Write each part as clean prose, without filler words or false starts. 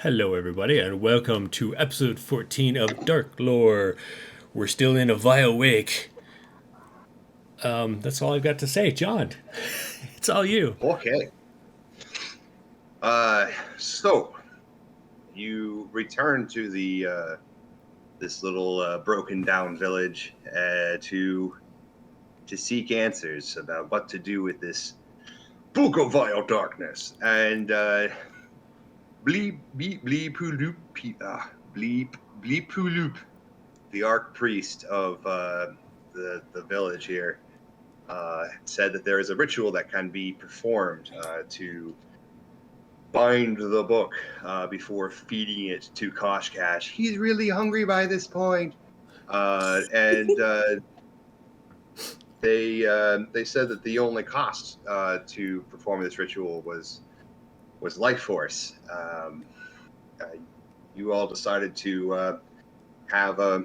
Hello, everybody, and welcome to episode 14 of Dark Lore. We're still in a vile wake. That's all I've got to say. John, it's all you. Okay. So you return to the this little broken down village to seek answers about what to do with this book of vile darkness. And bleep bleep bleep loop bleep bleep loop, the archpriest of the village here, said that there is a ritual that can be performed to bind the book before feeding it to Koshkash. He's really hungry by this point. And they said that the only cost to perform this ritual was life force. You all decided to have a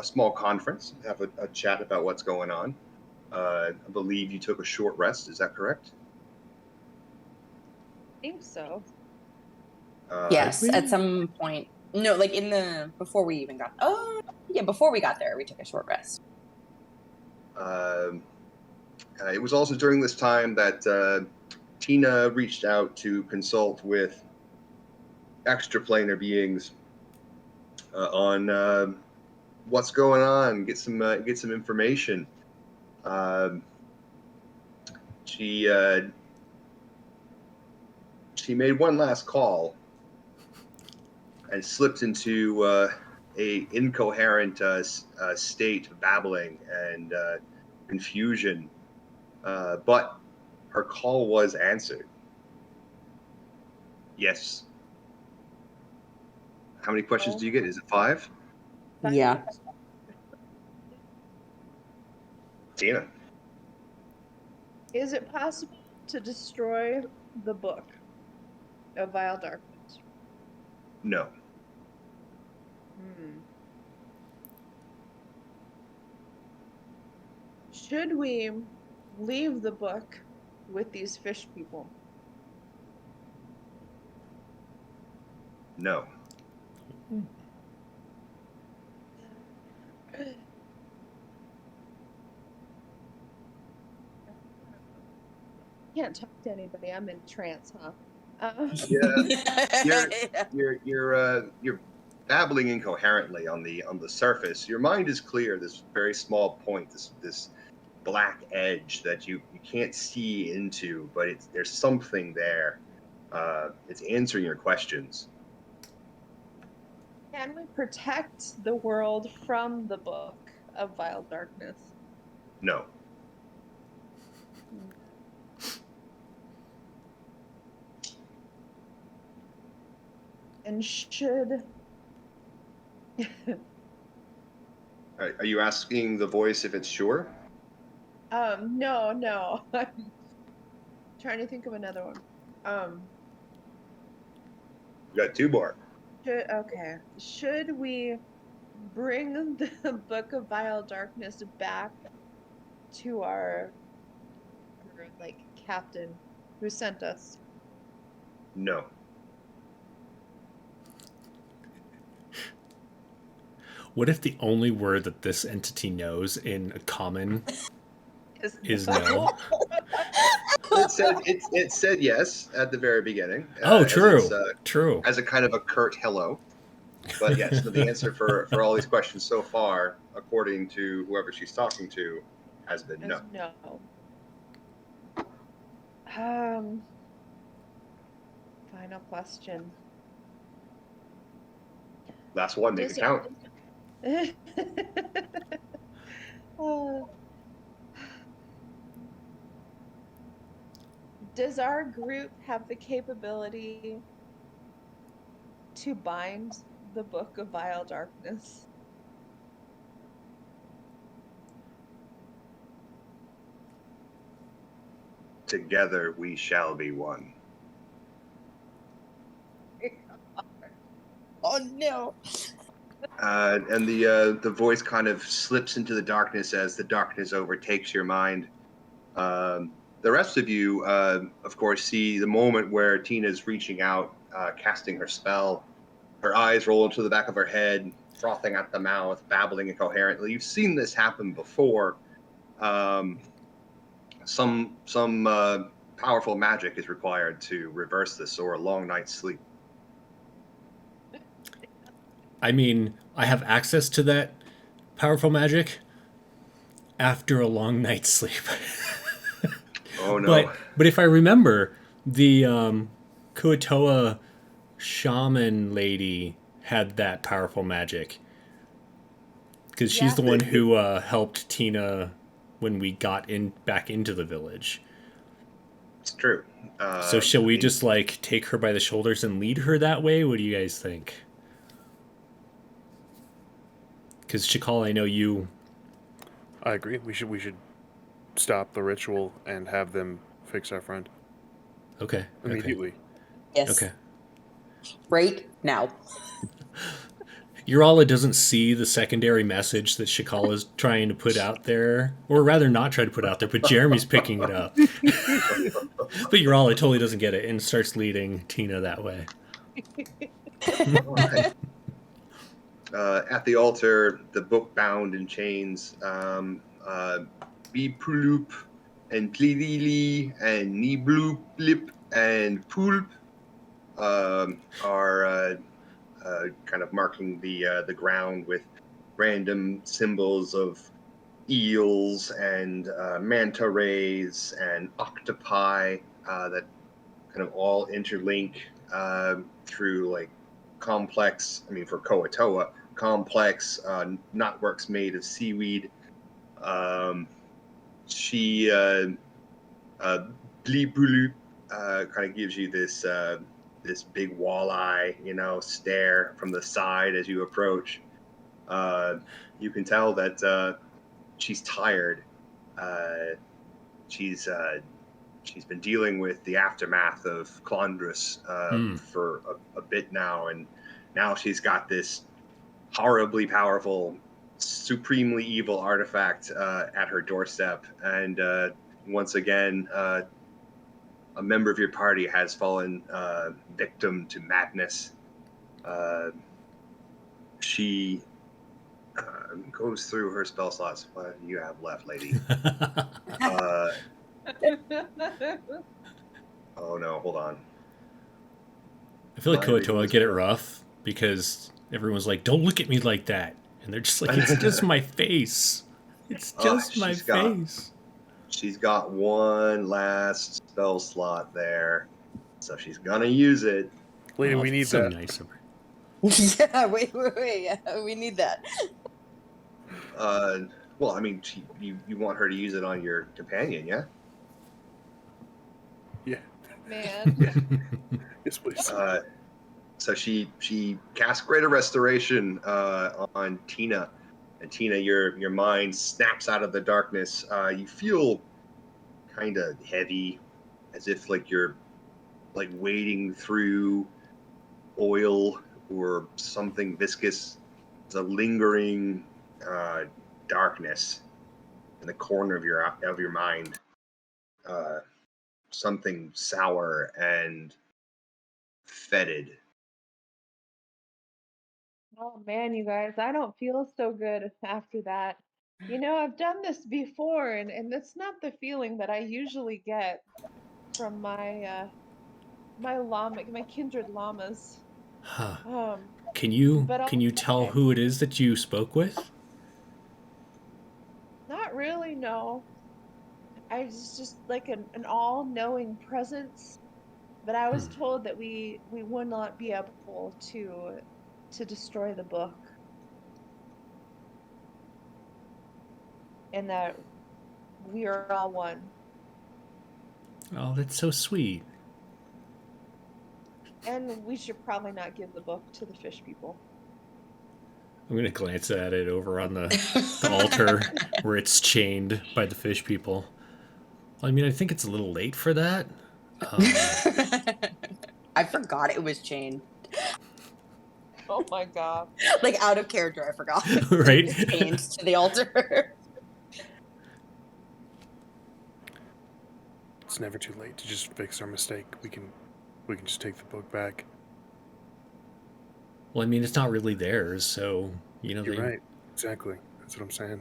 small conference, have a chat about what's going on. I believe you took a short rest. Is that correct? I think so. Yes, at some point. No, like before we even got. Oh, yeah, before we got there, we took a short rest. It was also during this time that Tina reached out to consult with extraplanar beings on what's going on, get some information. She made one last call and slipped into a incoherent state of babbling and confusion, but her call was answered. Yes. How many questions do you get? Is it 5? Yeah. Tina. Is it possible to destroy the book of Vile Darkness? No. Should we leave the book with these fish people? No. Can't talk to anybody. I'm in trance, huh? You're babbling incoherently on the surface. Your mind is clear. This very small point, this black edge that you can't see into, but there's something there. It's answering your questions. Can we protect the world from the book of Vile Darkness? No. And should... Are you asking the voice if it's sure? No. I'm trying to think of another one. You got 2 more. Should we bring the Book of Vile Darkness back to our captain who sent us? No. What if the only word that this entity knows in common is no? It said yes at the very beginning. True. True. As a kind of a curt hello. But yes, the answer for all these questions so far, according to whoever she's talking to, has been no. Final question. Last one, make it count. Does our group have the capability to bind the Book of Vile Darkness? Together we shall be one. Oh no. And the voice kind of slips into the darkness as the darkness overtakes your mind. The rest of you, of course, see the moment where Tina's reaching out, casting her spell, her eyes roll into the back of her head, frothing at the mouth, babbling incoherently. You've seen this happen before. Some powerful magic is required to reverse this, or a long night's sleep. I mean, I have access to that powerful magic after a long night's sleep. Oh no! But if I remember, the Kuatoa shaman lady had that powerful magic because she's the one who helped Tina when we got back into the village. It's true. So shall we just like take her by the shoulders and lead her that way? What do you guys think? Because Shakal, I know you. I agree. We should stop the ritual and have them fix our friend. Okay. Immediately. Okay. Yes. Okay. Right now. Urala doesn't see the secondary message that Shakal is trying to put out there, or rather not try to put out there, but Jeremy's picking it up. But Urala totally doesn't get it and starts leading Tina that way. At the altar, the book bound in chains, Bipulup and Plidili and Nibluplip and Pulp are kind of marking the ground with random symbols of eels and manta rays and octopi that kind of all interlink through like complex, I mean for Koatoa, complex knotworks made of seaweed. She Blibulu kind of gives you this this big walleye, stare from the side as you approach. You can tell that she's tired. She's been dealing with the aftermath of Clondrus for a bit now, and now she's got this horribly powerful, supremely evil artifact at her doorstep. And once again, a member of your party has fallen victim to madness. She goes through her spell slots. What do you have left, lady? Oh no, hold on. I feel like Koatoa get it rough because everyone's like, don't look at me like that. And they're just like, it's just my face. It's just my face. She's got one last spell slot there, so she's gonna use it. Lady, we need so that. Nice of her. Yeah, wait. Yeah, we need that. Well, I mean, you want her to use it on your companion, yeah? Yeah. Man. Yes, please. So she casts Greater Restoration on Tina. And Tina, your mind snaps out of the darkness. You feel kind of heavy, as if like you're like wading through oil or something viscous. It's a lingering darkness in the corner of your mind. Something sour and fetid. Oh man, you guys, I don't feel so good after that. I've done this before, and that's not the feeling that I usually get from my kindred llamas. Huh. But Can you tell who it is that you spoke with? not really, no. I just like an all-knowing presence. But I was told that we would not be able to destroy the book. And that we are all one. Oh, that's so sweet. And we should probably not give the book to the fish people. I'm going to glance at it over on the altar where it's chained by the fish people. I mean, I think it's a little late for that. I forgot it was chained. Oh my god. Like out of character, I forgot. Right? It was chained to the altar. It's never too late to just fix our mistake. We can just take the book back. Well, I mean, it's not really theirs, so You're right. Exactly. That's what I'm saying.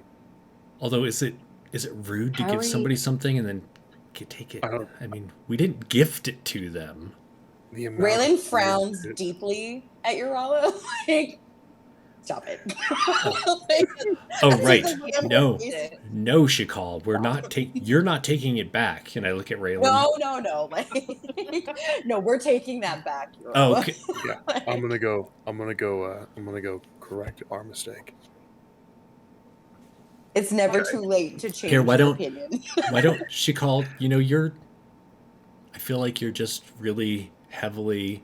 Although, is it rude to give somebody something and then take it? I don't. I mean, we didn't gift it to them. The amount Raylan of frowns weird shit. deeply at Urala. Like, stop it. Oh, right. Like, No, It. no, Shakal, we're not you're not taking it back. And I look at Raylan. No. Like, no, we're taking that back. Oh, Urala. okay. Yeah, I'm gonna go correct our mistake. It's never Okay. too late to change Here, why your don't opinion. Shakal? I feel like you're just really heavily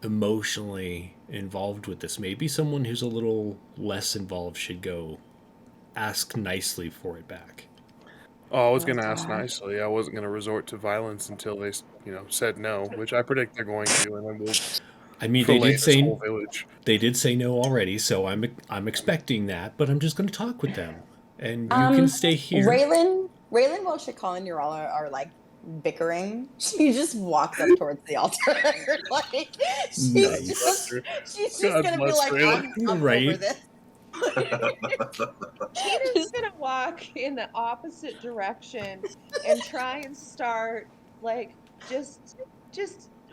emotionally involved with this. Maybe someone who's a little less involved should go ask nicely for it back. Oh, I was gonna ask God. nicely. I wasn't gonna resort to violence until they, said no, which I predict they're going to, and then we'll I mean, fillet this whole village. they did say no already, so I'm expecting that. But I'm just going to talk with them, and you can stay here. Raylan, while Shakal and Urala are like bickering, she just walks up towards the altar. Like, she's Nice. just God gonna be bless like, Raylan. I'm Right. over this. Tina's gonna walk in the opposite direction and try and start like just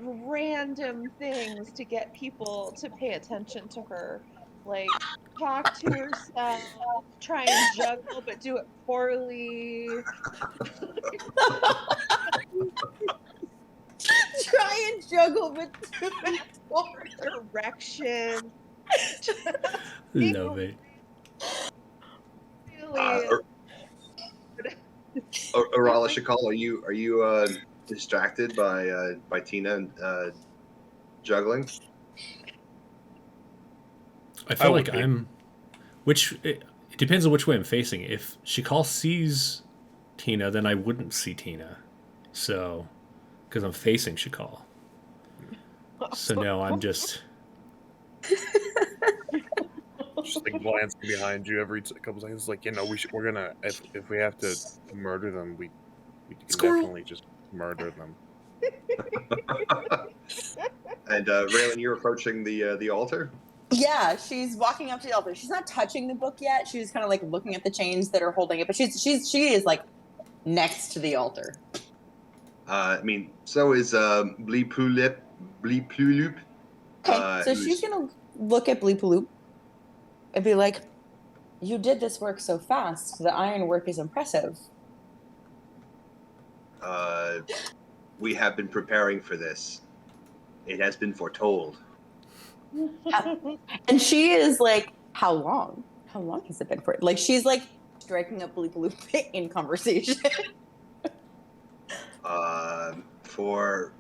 random things to get people to pay attention to her. Like talk to herself, try and juggle but do it poorly. Try and juggle with Direction. Love it. Really, Arala Shakal, are you distracted by Tina juggling? I feel like would be. I'm. It depends on which way I'm facing. If Shakal sees Tina, then I wouldn't see Tina. So, because I'm facing Shakal. So no, I'm just. Just like glancing behind you every couple seconds, like we're gonna if we have to murder them, we can Squirrel. definitely just murder them. And Raylan, you're approaching the altar. Yeah, she's walking up to the altar. She's not touching the book yet. She's kind of like looking at the chains that are holding it, but she is like next to the altar. I mean, so is Bleeploop. Okay, so she's gonna look at Bleepaloop and be like, "You did this work so fast. The ironwork is impressive." We have been preparing for this. It has been foretold. And she is like, "How long? How long has it been for?" Like she's like striking up Bleepaloop in conversation. For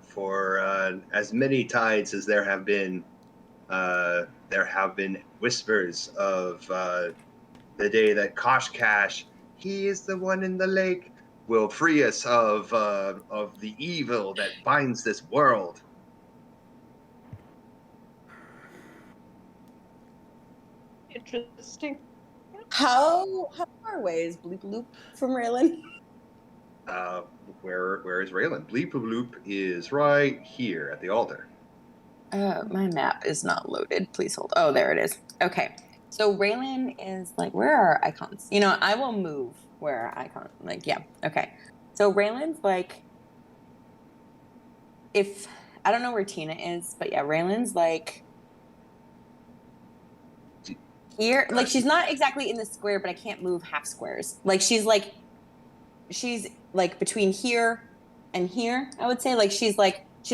as many tides as there have been whispers of the day that Koshkash, he is the one in the lake, will free us of the evil that binds this world. interesting. How far away is Bleepaloop from Raylan? Where is Raylan? Bleepaloop is right here at the altar. My map is not loaded. Please hold. Oh, there it is. Okay. So Raylan is like, where are our icons? I will move where our icon. Like, yeah. Okay. So Raylan's like, if I don't know where Tina is, but yeah, Raylan's like here. Like she's not exactly in the square, but I can't move half squares. Like she's like between here and here. I would say she's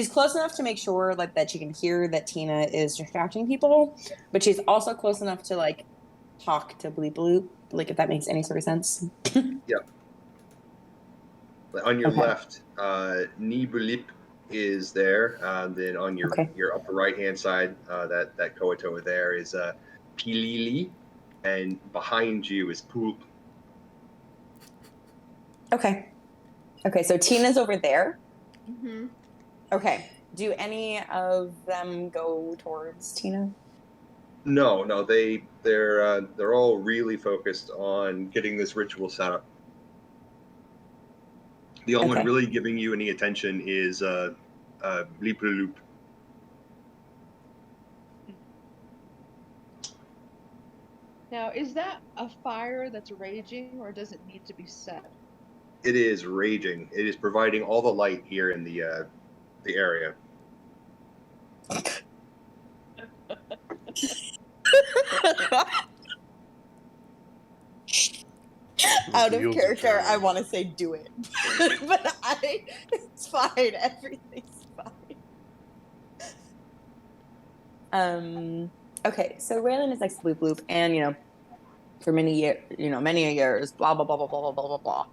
close enough to make sure like that she can hear that Tina is distracting people, but she's also close enough to like talk to Bleepaloop, like if that makes any sort of sense. Yeah. On your Okay. left, Nibulip is there. Then on your upper right hand side, that coat over there is Pilili, and behind you is Poop. Okay. So Tina's over there. Mm-hmm. Okay. Do any of them go towards Tina? No, they're all really focused on getting this ritual set up. The only one really giving you any attention is Bleepaloop. Now, is that a fire that's raging, or does it need to be set? It is raging. It is providing all the light here in the area. Out of Wheels are character, I turning. want to say do it, but it's fine. Everything's fine. Okay, so Raylan is like bloop bloop, and for many years, blah blah blah blah blah blah blah blah.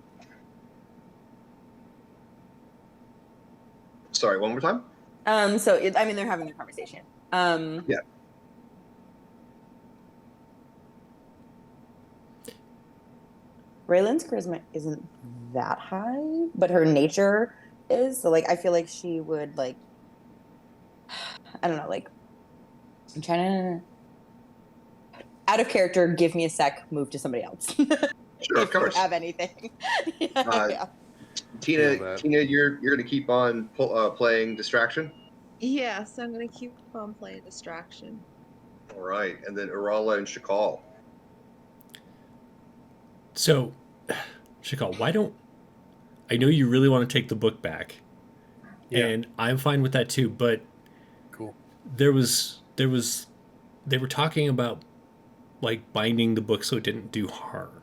Sorry, one more time. They're having a conversation. Yeah. Raylan's charisma isn't that high, but her nature is. So, I feel like she would, I don't know, I'm trying to, out of character, give me a sec, move to somebody else. Sure, of If you course. have anything. Yeah. Tina, you're going to keep on playing distraction. Yes, I'm gonna keep on playing distraction. All right, and then Urala and Shakal. So, Shakal, why don't I know you really want to take the book back, Yeah. and I'm fine with that too. But Cool. they were talking about binding the book so it didn't do harm.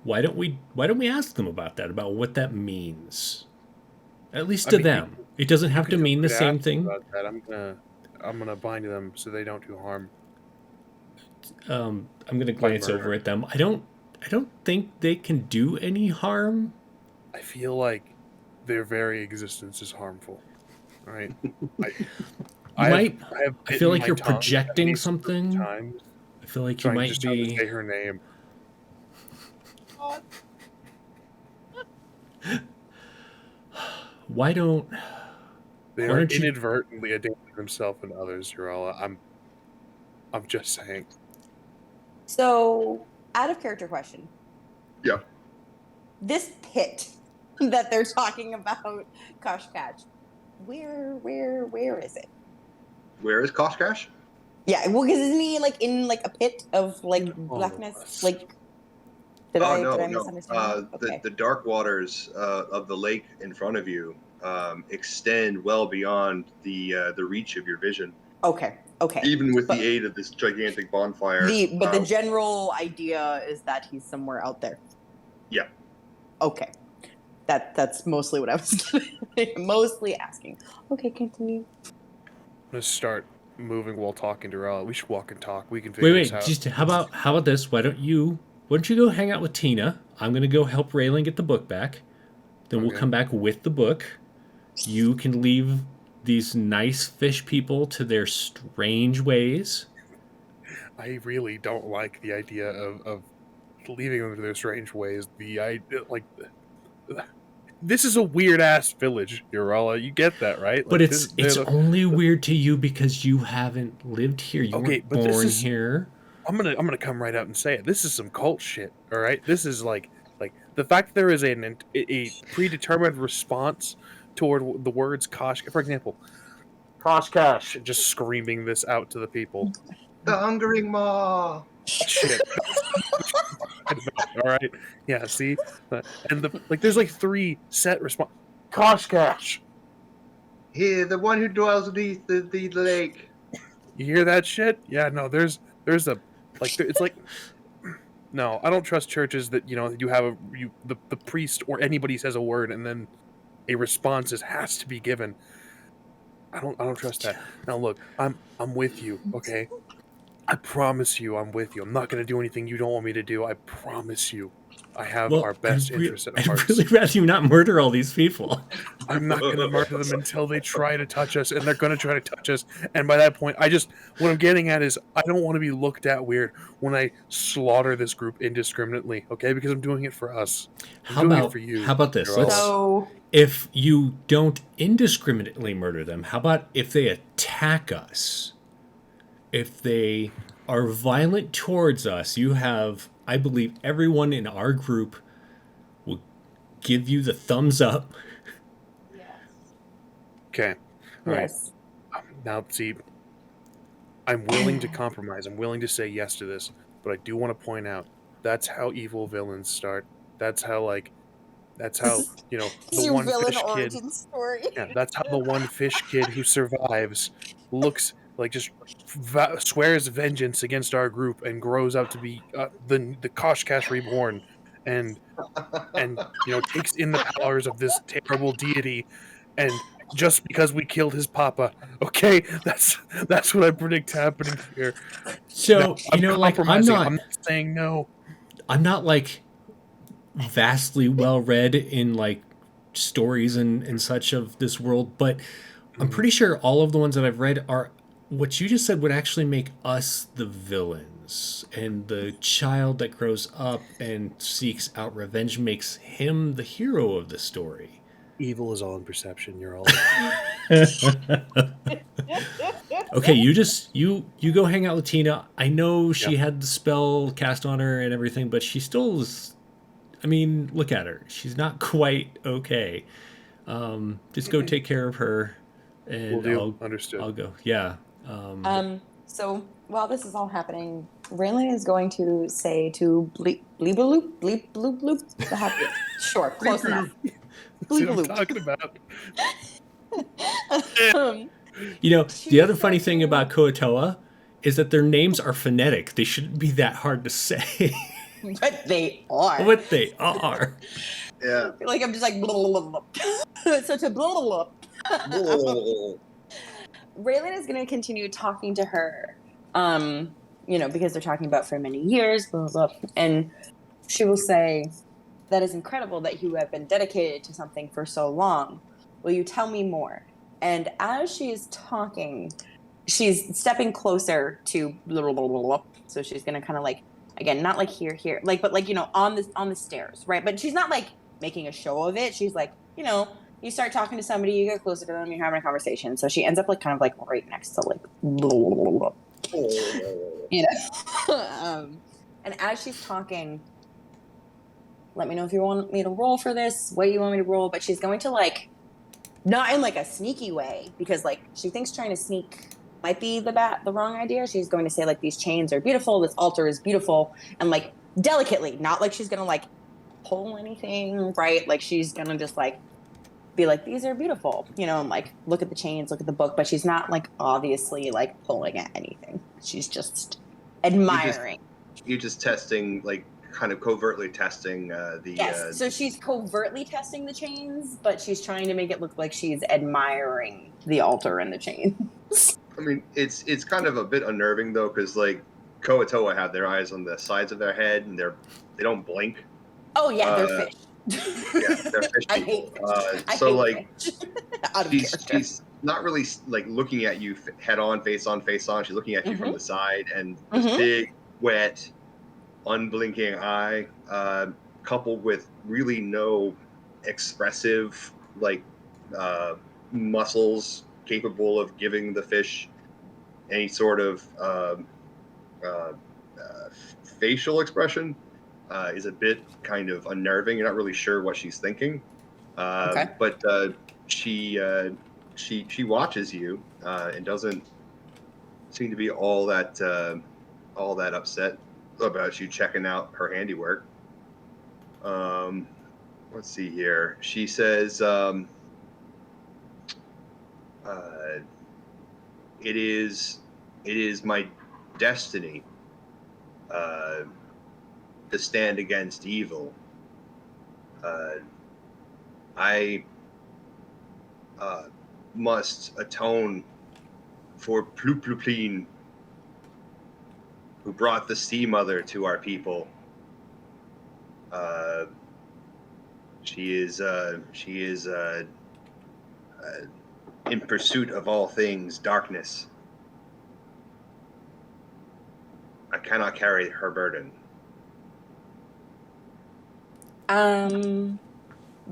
Why don't we ask them about that, about what that means? At least to them. It doesn't have to mean the same thing. About that. I'm gonna bind them so they don't do harm. I'm gonna glance over at them. I don't think they can do any harm. I feel like their very existence is harmful. All right. I feel like you're projecting something. Times, I feel like you might just be. Say her name. Why don't they why are don't you- inadvertently endangering themselves and others, Urala? I'm just saying. So, out of character question. Yeah. This pit that they're talking about, Koshkash, where is it? Where is Koshkash? Yeah, well, because isn't he in a pit of blackness? Did I misunderstand? Okay. The dark waters of the lake in front of you extend well beyond the reach of your vision. Okay. Even with the aid of this gigantic bonfire. The general idea is that he's somewhere out there. Yeah. Okay. That's mostly what I was mostly asking. Okay, continue. I'm gonna start moving while talking to Urala. We should walk and talk. We can figure this out. Just how about this? Why don't you go hang out with Tina? I'm gonna go help Raylan get the book back. Then we'll come back with the book. You can leave these nice fish people to their strange ways. I really don't like the idea of leaving them to their strange ways. The idea, this is a weird ass village, Urala. You get that, right? But it's only weird to you because you haven't lived here. You weren't born here. I'm gonna come right out and say it. This is some cult shit. All right. This is like the fact that there is a predetermined response toward the words "Kosh." For example, Koshkash, just screaming this out to the people. The hungering maw. Shit. All right. Yeah. See, and there's three set response. Koshkash. Here, the one who dwells beneath the lake. You hear that shit? Yeah. No. There's a it's like. No, I don't trust churches that you have the priest or anybody says a word and then a response has to be given. I don't trust that. Now look, I'm with you, okay? I promise you I'm with you. I'm not going to do anything you don't want me to do. I promise you. I have our best interests at heart. I'd really rather you not murder all these people. I'm not going to murder them until they try to touch us, and they're going to try to touch us. And by that point, what I'm getting at is I don't want to be looked at weird when I slaughter this group indiscriminately, okay? Because I'm doing it for us. How about this? If you don't indiscriminately murder them, how about if they attack us? If they are violent towards us, you have, I believe, everyone in our group will give you the thumbs up. Yes. Okay. All right. Yes. Now, see, I'm willing to compromise. I'm willing to say yes to this, but I do want to point out that's how evil villains start. That's how the Your one villain fish kid. origin story. Yeah, that's how the one fish kid who survives looks like just swears vengeance against our group and grows up to be the Koshkash reborn, and takes in the powers of this terrible deity, and just because we killed his papa, okay, that's what I predict happening here. Now So, I'm like compromising. I'm not saying no. I'm not like vastly well read in like stories and such of this world, but I'm pretty sure all of the ones that I've read are what you just said would actually make us the villains, and the child that grows up and seeks out revenge makes him the hero of the story. Evil is all in perception. You're all. Okay, you go hang out with Tina. I know she had the spell cast on her and everything, but she still is. I mean, look at her. She's not quite okay. Just go take care of her, and Will do. Understood. I'll go. Yeah. So while this is all happening, Raylan is going to say to bleep bloop bloop bloop. Sure, close enough. See what I'm talking about. The other funny thing about Koatoa is that their names are phonetic. They shouldn't be that hard to say. But they are. But they are. Yeah. Like I'm just like blah, blah, blah, blah. So to blah, blah, blah. Raylan is going to continue talking to her, because they're talking about for many years, blah, blah, blah. And she will say, "That is incredible that you have been dedicated to something for so long. Will you tell me more?" And as she is talking, she's stepping closer to blah, blah, blah, blah, blah. So she's going to kind of like, again, not like here, like, but like, on the stairs, right? But she's not like making a show of it. She's like, you start talking to somebody, you get closer to them, you're having a conversation. So she ends up like kind of like right next to like, blah, blah, blah, blah. And as she's talking, let me know if you want me to roll for this, what you want me to roll. But she's going to like, not in like a sneaky way, because like she thinks trying to sneak might be the wrong idea. She's going to say like, these chains are beautiful, this altar is beautiful, and like delicately, not like she's gonna like pull anything, right? Like she's gonna just like be like, these are beautiful, and like look at the chains, look at the book, but she's not like obviously like pulling at anything. She's just admiring. You're just testing, like kind of covertly testing the. Yes. So she's covertly testing the chains, but she's trying to make it look like she's admiring the altar and the chains. I mean, it's kind of a bit unnerving though, because like Koatoa have their eyes on the sides of their head, and they don't blink. Oh yeah, they're fish. Yeah, they're fish people. She's not really like looking at you head on, face on. She's looking at you from the side, and this big, wet, unblinking eye, coupled with really no expressive like muscles capable of giving the fish any sort of facial expression, is a bit kind of unnerving. You're not really sure what she's thinking, but she watches you and doesn't seem to be all that upset about you checking out her handiwork. Let's see here. She says, it is my destiny to stand against evil. I must atone for Plupluplin, who brought the Sea Mother to our people. She is in pursuit of all things darkness. I cannot carry her burden.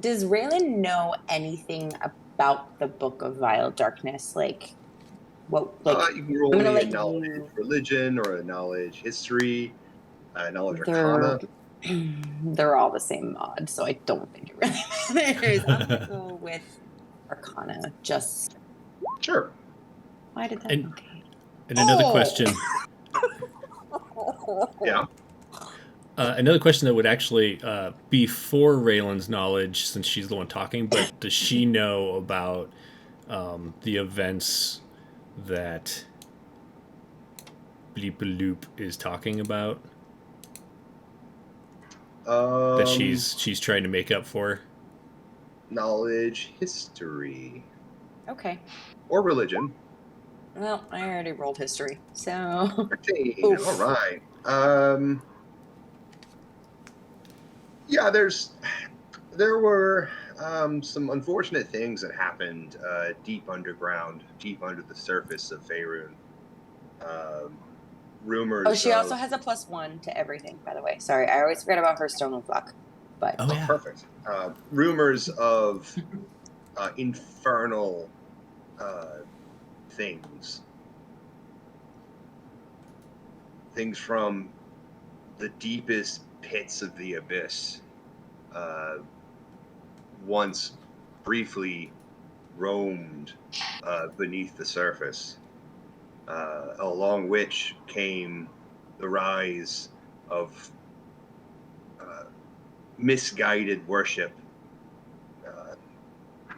Does Raylan know anything about the Book of Vile Darkness? Like, what? Like, you can roll me a knowledge religion or a knowledge history, knowledge arcana. They're all the same mod, so I don't think it really matters. I'm gonna go with arcana. Just sure. Why did that? Okay. And another question. Yeah. Another question that would actually be for Raylan's knowledge, since she's the one talking, but does she know about the events that Bleepaloop is talking about? That she's trying to make up for? Knowledge, history, Okay. or religion. Well, I already rolled history, so 13. Oof. All right. Yeah, there were some unfortunate things that happened deep underground, deep under the surface of Faerun. Rumors. Oh, she of, also has a +1 to everything, by the way. Sorry, I always forget about her stone and luck. But Oh, yeah. Perfect. Rumors of infernal things. Things from the deepest pits of the abyss. Once briefly roamed beneath the surface, along which came the rise of misguided worship,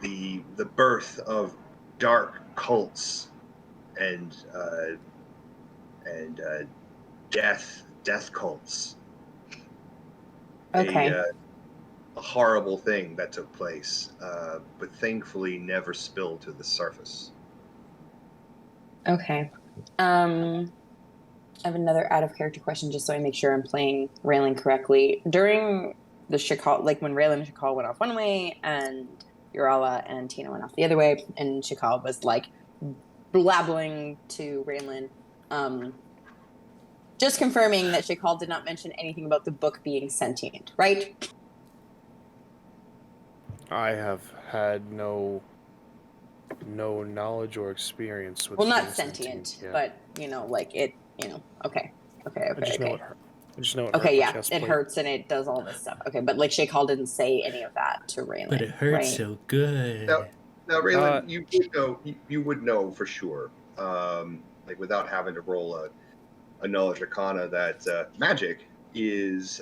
the birth of dark cults, and death cults. okay. A horrible thing that took place, but thankfully never spilled to the surface. Okay. I have another out of character question just so I make sure I'm playing Raylan correctly. During the Shakal, like when Raylan and Shakal went off one way and Urala and Tina went off the other way, and Shakal was like blabbling to Raylan, just confirming that Shakal did not mention anything about the book being sentient, right? I have had no knowledge or experience with. Well, not being sentient, yeah. but like it. Okay. I just know Okay. it hurt. I just know it Okay, hurt yeah, my chest it plate. hurts and it does all this stuff. Okay, but like Shakal didn't say any of that to Raylan. But it hurts right? so good. Now, Raylan, you would know. You would know for sure, like without having to roll a knowledge arcana, that magic is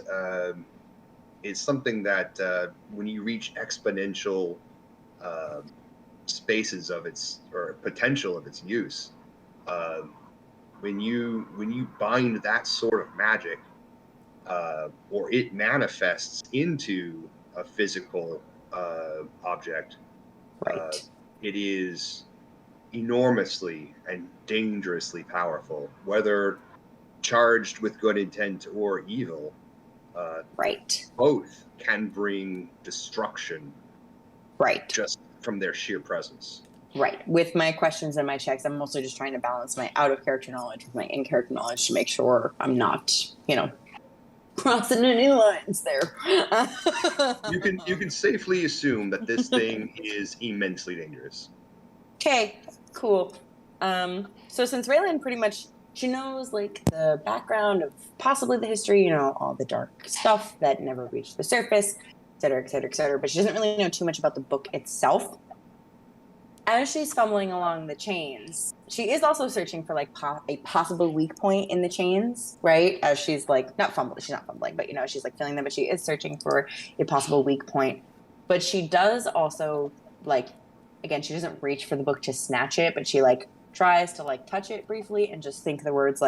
something that when you reach exponential spaces of its or potential of its use, when you bind that sort of magic, or it manifests into a physical object, Right. it is enormously and dangerously powerful, whether charged with good intent or evil. Right. Both can bring destruction Right. just from their sheer presence. Right. With my questions and my checks, I'm mostly just trying to balance my out of character knowledge with my in character knowledge to make sure I'm not, crossing any lines there. You can safely assume that this thing is immensely dangerous. Okay, cool. So since Raylan pretty much she knows like the background of possibly the history, all the dark stuff that never reached the surface, et cetera, et cetera, et cetera, but she doesn't really know too much about the book itself. As she's fumbling along the chains, she is also searching for like a possible weak point in the chains, right? As she's like she's not fumbling, but she's like feeling them, but she is searching for a possible weak point. But she does also again, she doesn't reach for the book to snatch it, but she tries to touch it briefly and just think the words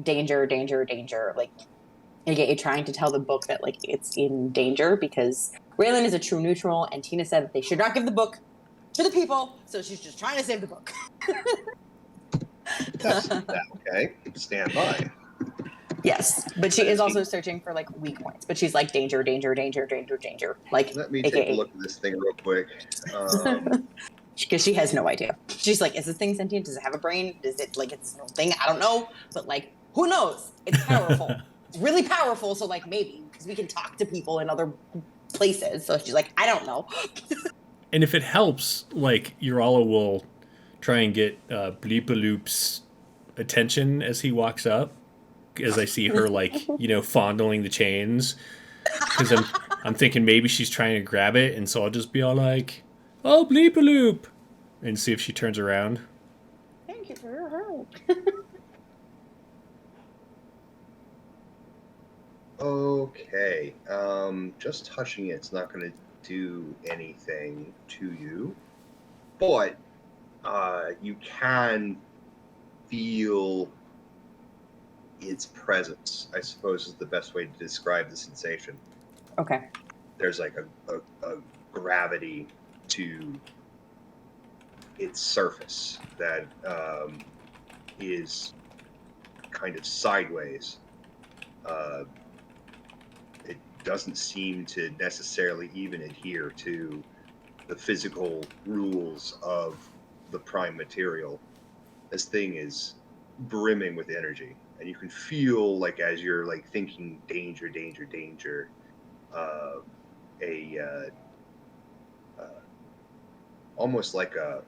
danger, danger, danger. Again, trying to tell the book that it's in danger because Raylan is a true neutral, and Tina said that they should not give the book to the people, so she's just trying to save the book. That's okay. Stand by. Yes, but she is also searching for weak points. But she's danger, danger, danger, danger, danger. Let me take a look at this thing real quick. Because she has no idea. She's like, is this thing sentient? Does it have a brain? Is it it's no thing? I don't know. But who knows? It's powerful. It's really powerful. So maybe because we can talk to people in other places. So she's like, I don't know. And if it helps, Urala will try and get Bleepaloop's attention as he walks up, as I see her fondling the chains, because I'm thinking maybe she's trying to grab it, and so I'll just be all like, "Oh, Bleepaloop," and see if she turns around. Thank you for your help. Okay. Just touching it's not going to do anything to you, but you can feel its presence, I suppose is the best way to describe the sensation. Okay. There's like a gravity to its surface that is kind of sideways. It doesn't seem to necessarily even adhere to the physical rules of the prime material. This thing is brimming with energy, and you can feel like as you're like thinking danger, danger, danger, almost like a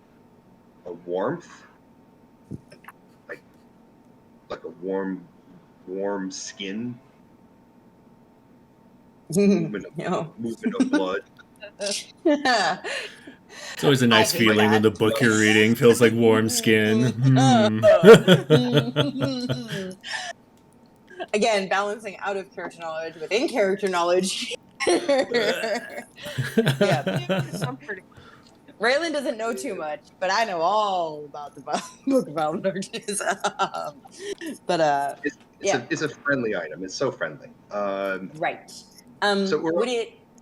warmth, like a warm skin, movement of blood. It's always a nice feeling when the book you're reading feels like warm skin. Again, balancing out of character knowledge with in character knowledge. Yeah. Comforting. Raylan doesn't know too much, but I know all about the book of Darkness. But It's a friendly item. It's so friendly. Right. So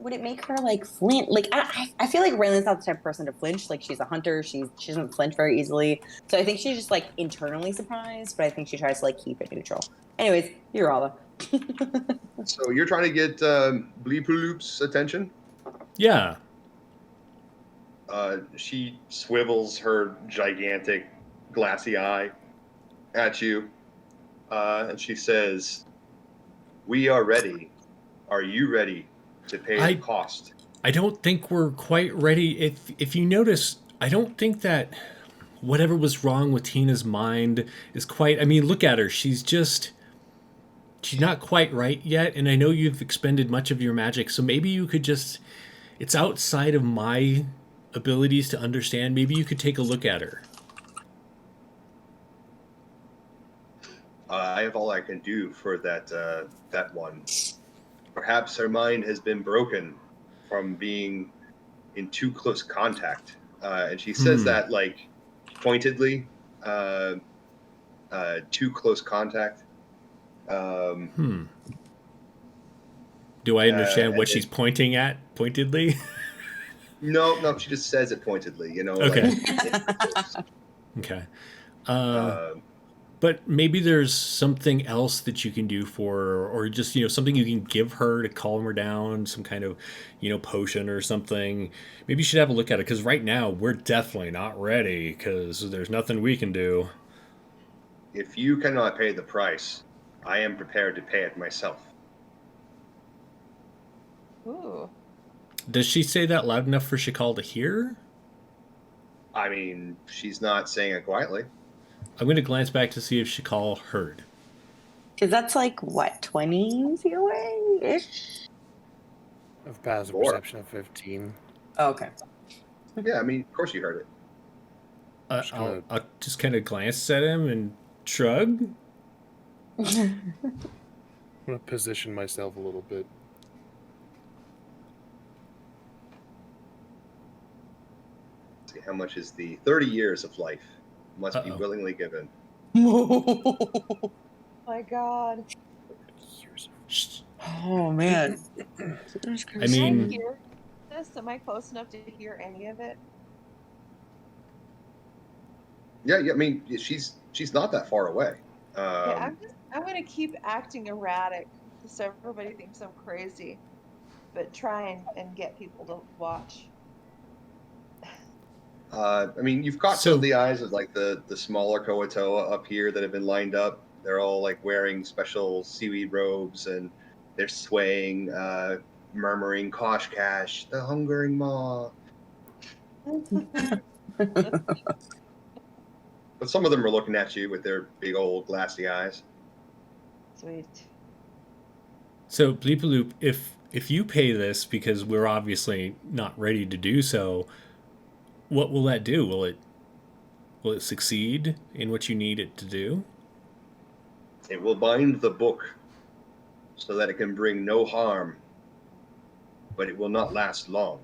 would it make her like flinch? Like I feel like Raylan's not the type of person to flinch. Like she's a hunter. She doesn't flinch very easily. So I think she's just like internally surprised, but I think she tries to like keep it neutral. Anyways, you're all. So you're trying to get Bleepaloop's attention? Yeah. She swivels her gigantic glassy eye at you, and she says, "We are ready. Are you ready to pay the cost?" I don't think we're quite ready. If you notice, I don't think that whatever was wrong with Tina's mind is quite... I mean, look at her. She's not quite right yet, and I know you've expended much of your magic, so maybe you could just... It's outside of my abilities to understand. Maybe you could take a look at her. I have all I can do for that one. Perhaps her mind has been broken from being in too close contact, and she says that like pointedly. Too close contact. Do I understand what she's pointing at pointedly? No, she just says it pointedly. You know. Okay. Like, okay. But maybe there's something else that you can do for her, or just, something you can give her to calm her down, some kind of, potion or something. Maybe you should have a look at it, because right now we're definitely not ready, because there's nothing we can do. If you cannot pay the price, I am prepared to pay it myself. Ooh. Does she say that loud enough for Shakal to hear? I mean, she's not saying it quietly. I'm going to glance back to see if Shakal heard. Because that's like, what, 20 feet away-ish? I have passive perception of 15. Oh, okay. Yeah, I mean, of course you heard it. I'll just kind of glance at him and shrug. I'm going to position myself a little bit. See, how much is the 30 years of life must be willingly given? Oh my God. Oh, man. I mean... Can I hear this? Am I close enough to hear any of it? Yeah, I mean, she's not that far away. I'm going to keep acting erratic so everybody thinks I'm crazy, but try and get people to watch. I mean, you've caught some of the eyes of like the smaller Koatoa up here that have been lined up. They're all like wearing special seaweed robes, and they're swaying, murmuring, "Kosh Cash, the hungering maw." But some of them are looking at you with their big old glassy eyes. Sweet. So, Bleepaloop, if you pay this, because we're obviously not ready to do so, what will that do? Will it Will it succeed in what you need it to do? It will bind the book so that it can bring no harm, but it will not last long.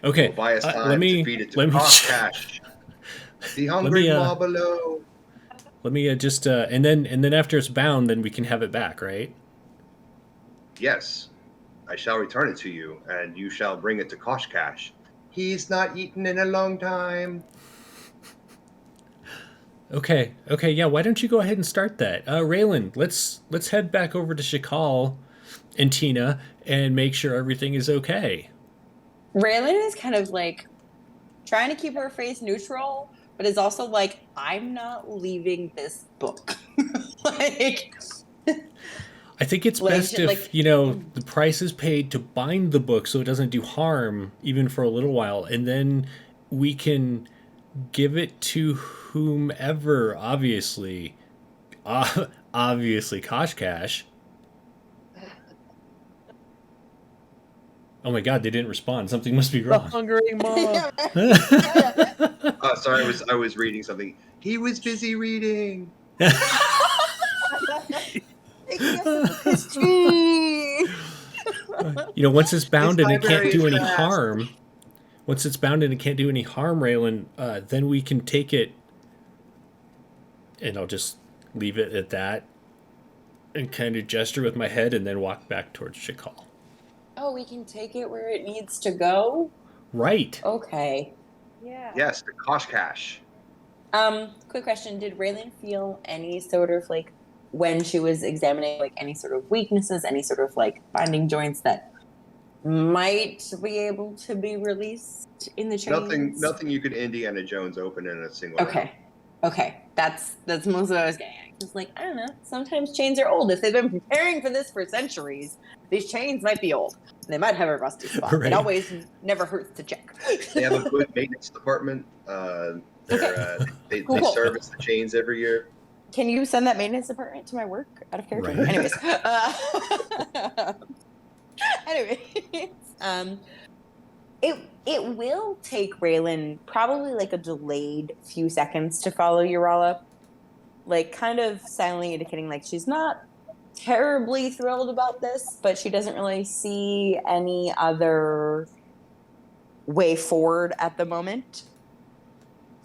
Okay, We'll buy us let time me to feed it to let me cash. The let hungry me mob below. let me just and then after it's bound, then we can have it back, right? Yes, I shall return it to you, and you shall bring it to Koshkash. He's not eaten in a long time. Okay, yeah. Why don't you go ahead and start that, Raylan? Let's head back over to Shakal and Tina and make sure everything is okay. Raylan is kind of like trying to keep her face neutral, but is also like, I'm not leaving this book. like, I think it's like, best if, the price is paid to bind the book so it doesn't do harm even for a little while, and then we can give it to whomever, obviously. Obviously, Koshkash. Oh my god, they didn't respond. Something must be The wrong. hungry mob. Sorry, I was reading something. He was busy reading. history. Once it's bound This and it can't library do is any vast. harm, Raylan, then we can take it, and I'll just leave it at that, and kind of gesture with my head, and then walk back towards Shakal. Oh, we can take it where it needs to go? Right. Okay. Yeah. Yes, the Koshkash. Quick question. Did Raylan feel any sort of like when she was examining like any sort of weaknesses, any sort of like binding joints that might be able to be released in the chains? Nothing you could Indiana Jones open in a single round. Okay. That's most of what I was getting at. It's like, I don't know, sometimes chains are old. If they've been preparing for this for centuries, these chains might be old. They might have a rusty spot. Right. It always never hurts to check. They have a good maintenance department. They Cool. service the chains every year. Can you send that maintenance department to my work out of character? Right. Anyways, it will take Raylan probably like a delayed few seconds to follow Urala, like kind of silently indicating like she's not terribly thrilled about this, but she doesn't really see any other way forward at the moment.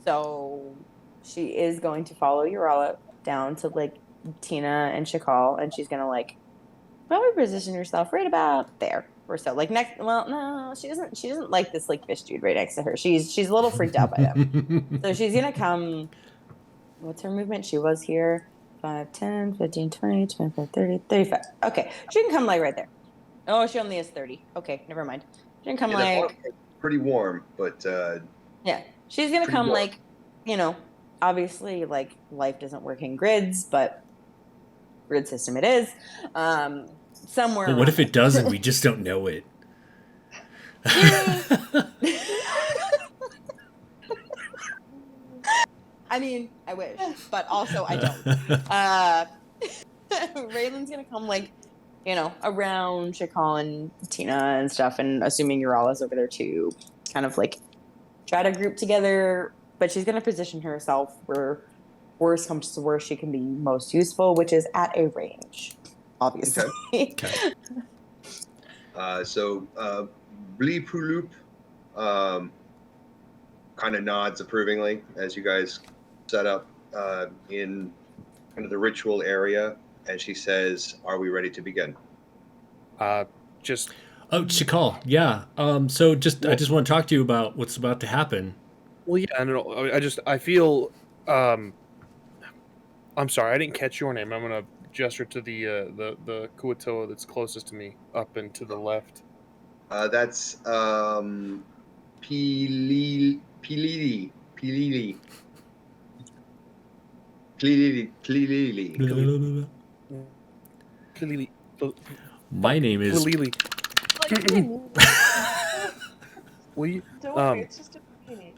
So she is going to follow Urala down to like Tina and Shakal, and she's gonna like probably position herself right about there or so. Like next, well, no, she doesn't like this like fish dude right next to her. She's a little freaked out by him. So she's gonna come. What's her movement? She was here 5, 10, 15, 20, 25, 30, 35. Okay, she can come like right there. Oh, she only has 30. Okay, never mind. She can come like pretty warm, but yeah, she's gonna come warm. like, obviously like life doesn't work in grids, but grid system it is. Somewhere. But what if it doesn't? We just don't know it. I mean, I wish, but also I don't. Raylan's gonna come like, around Shakal and Tina and stuff, and assuming Urala's over there too, kind of like try to group together. But she's gonna position herself where worst comes to worst, she can be most useful, which is at a range, obviously. Okay. So Blee Pulup kind of nods approvingly as you guys set up in kind of the ritual area, and she says, "Are we ready to begin?" Just Oh, Shakal, yeah. So I just want to talk to you about what's about to happen. well, yeah. No, I feel. I'm sorry, I didn't catch your name. I'm gonna gesture to the Kuatoa that's closest to me, up and to the left. That's Pilili. My name is. Will you? Don't worry, it's just a bikini.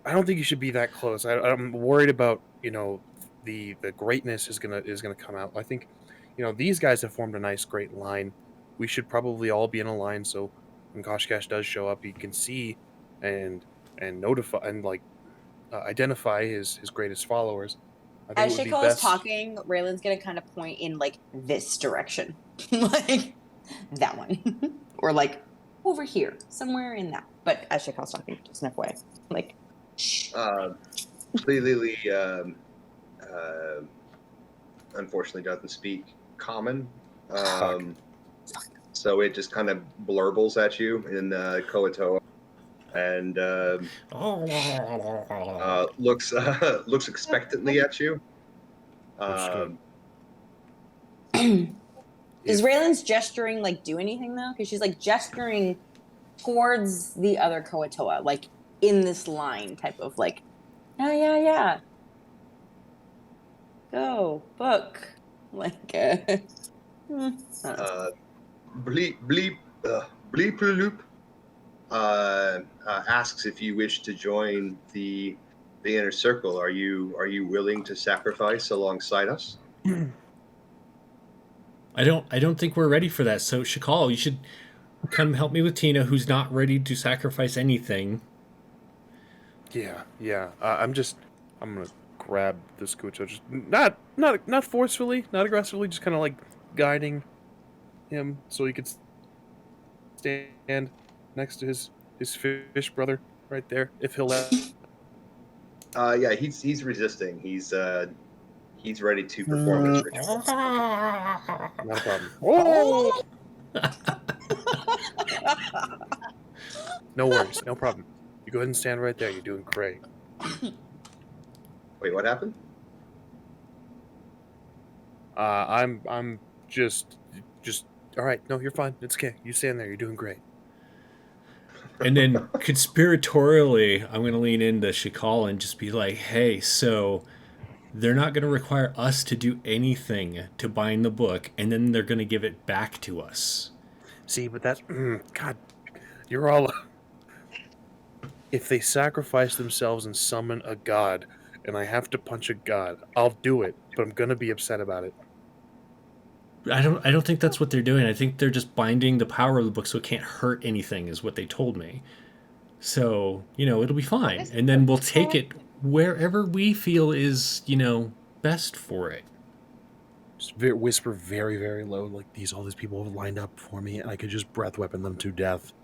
I don't think you should be that close. I'm worried about the greatness is gonna come out. I think these guys have formed a nice great line. We should probably all be in a line so when Koshkash does show up, he can see and notify and like identify his greatest followers. I think As it would be Shakal is best. talking, Raylan's gonna kind of point in like this direction, like that one, or like over here, somewhere in that. But as Shakal's talking, just an FYI, like. Shh. Lily, unfortunately, doesn't speak common. So it just kind of blurbles at you in Koatoa, and looks expectantly at you. Understood. Does If- Raylan's gesturing like do anything though? Because she's like gesturing towards the other Koatoa, like in this line type of like, yeah. Go book, like. Bleep loop asks if you wish to join the inner circle. Are you willing to sacrifice alongside us? I don't think we're ready for that. So Shakal, you should come help me with Tina, who's not ready to sacrifice anything. Yeah. I'm gonna grab this Kucho, just not forcefully, not aggressively, just kind of like guiding him so he could stand next to his fish brother right there, if he'll let. Yeah, he's resisting. He's ready to perform this ritual. Not a problem. Oh! No worries, no problem. You go ahead and stand right there. You're doing great. Wait, what happened? I'm just all right. No, you're fine. It's okay. You stand there. You're doing great. And then conspiratorially, I'm going to lean into Shakal and just be like, hey, so they're not going to require us to do anything to bind the book, and then they're going to give it back to us. See, but that's God. You're all. If they sacrifice themselves and summon a god, and I have to punch a god, I'll do it. But I'm gonna be upset about it. I don't think that's what they're doing. I think they're just binding the power of the book so it can't hurt anything, is what they told me. So, it'll be fine. And then we'll take it wherever we feel is, best for it. Just whisper very, very low, like all these people have lined up for me, and I could just breath weapon them to death.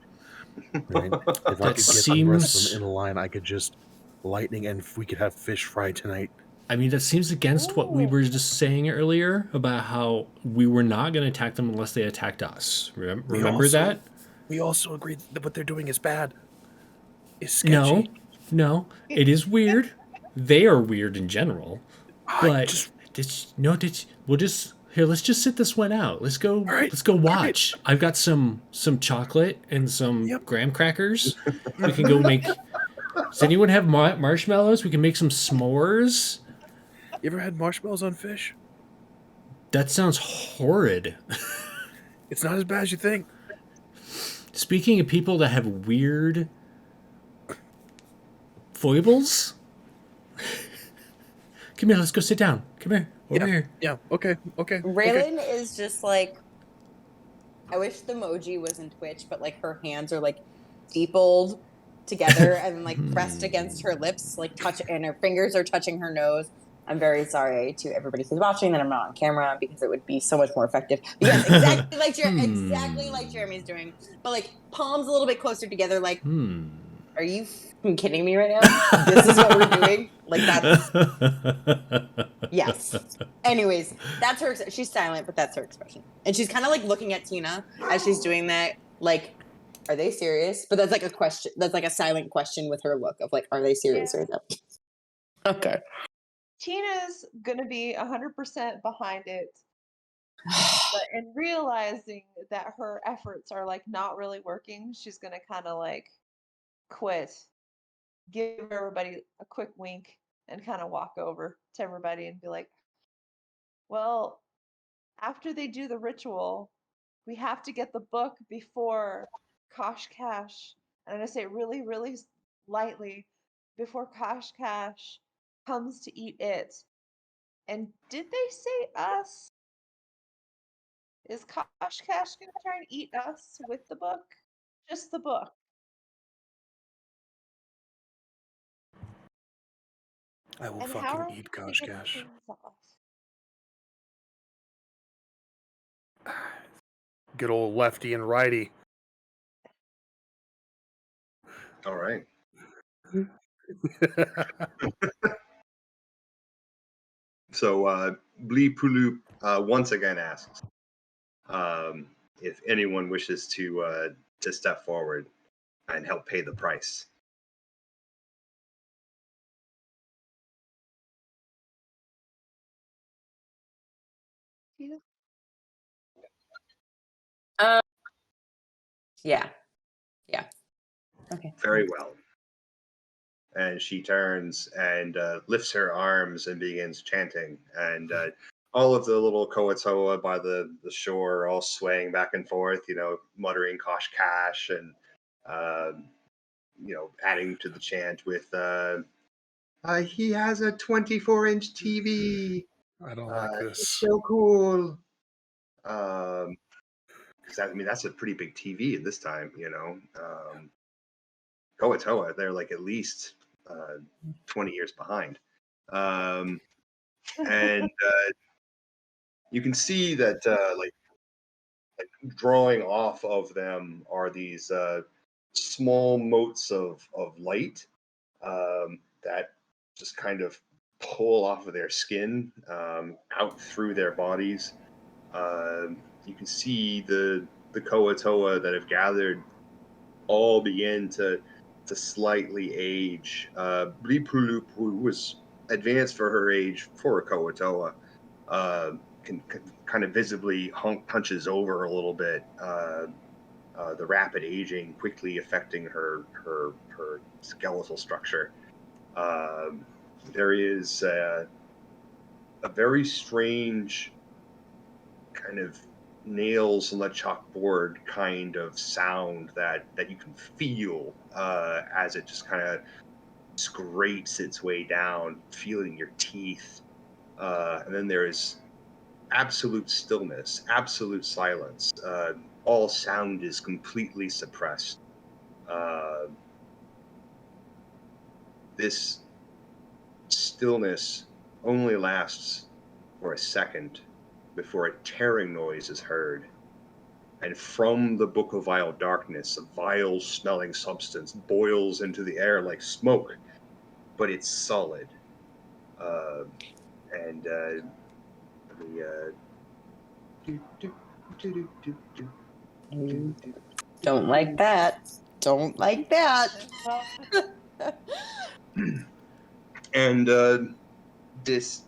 Right? If I could get the rest of them in a line, I could just lightning, and we could have fish fry tonight. I mean, that seems against what we were just saying earlier about how we were not going to attack them unless they attacked us. Remember that? We also agreed that what they're doing is bad. It's sketchy. No. It is weird. They are weird in general. But we'll just here. Let's just sit this one out. Let's go. Right. Let's go watch. I've got some chocolate and some graham crackers. We can go make. Does anyone have marshmallows? We can make some s'mores. You ever had marshmallows on fish? That sounds horrid. It's not as bad as you think. Speaking of people that have weird foibles, come here. Let's go sit down. Come here. Over here. Yeah. Okay. Raylan is just like, I wish the emoji was in Twitch, but like her hands are like steepled together and then like pressed against her lips, like and her fingers are touching her nose. I'm very sorry to everybody who's watching that I'm not on camera because it would be so much more effective. But yes, exactly like Jeremy's doing, but like palms a little bit closer together. Like, are you kidding me right now? This is what we're doing. Like that's yes. Anyways, that's her. She's silent, but that's her expression, and she's kind of like looking at Tina as she's doing that. Like, are they serious? But that's like a question. That's like a silent question with her look of like, are they serious or no? Okay. Tina's gonna be 100% behind it, but in realizing that her efforts are like not really working, she's gonna kind of like quit, give everybody a quick wink, and kind of walk over to everybody and be like, "Well, after they do the ritual, we have to get the book before Kosh Cash." And I'm gonna say it really, really lightly, before Kosh Cash comes to eat it. And did they say us? Is Kosh Cash gonna try and eat us with the book? Just the book. I will And how are fucking we eat gonna Gosh get Gash. things off? Good old lefty and righty. All right. So Blee Pulu once again asks if anyone wishes to step forward and help pay the price. Tina? Yeah. Okay. Very well. And she turns and lifts her arms and begins chanting. And all of the little Koatoa by the shore are all swaying back and forth, muttering Kosh Kash and, adding to the chant with, he has a 24-inch TV. I don't like It's this. so cool. Because that's a pretty big TV at this time, Koatoa, they're like at least 20 years behind. And you can see that like drawing off of them are these small motes of light that just kind of pull off of their skin out through their bodies. You can see the Koatoa that have gathered all begin to slightly age. Blipulup, who was advanced for her age for a Koatoa, can kind of visibly hunches over a little bit. The rapid aging quickly affecting her skeletal structure. There is a very strange kind of nails on the chalkboard kind of sound that you can feel as it just kind of scrapes its way down, feeling your teeth. And then there is absolute stillness, absolute silence. All sound is completely suppressed. This stillness only lasts for a second before a tearing noise is heard. And from the Book of Vile Darkness, a vile smelling substance boils into the air like smoke, but it's solid. And Don't like that. Don't like that. and this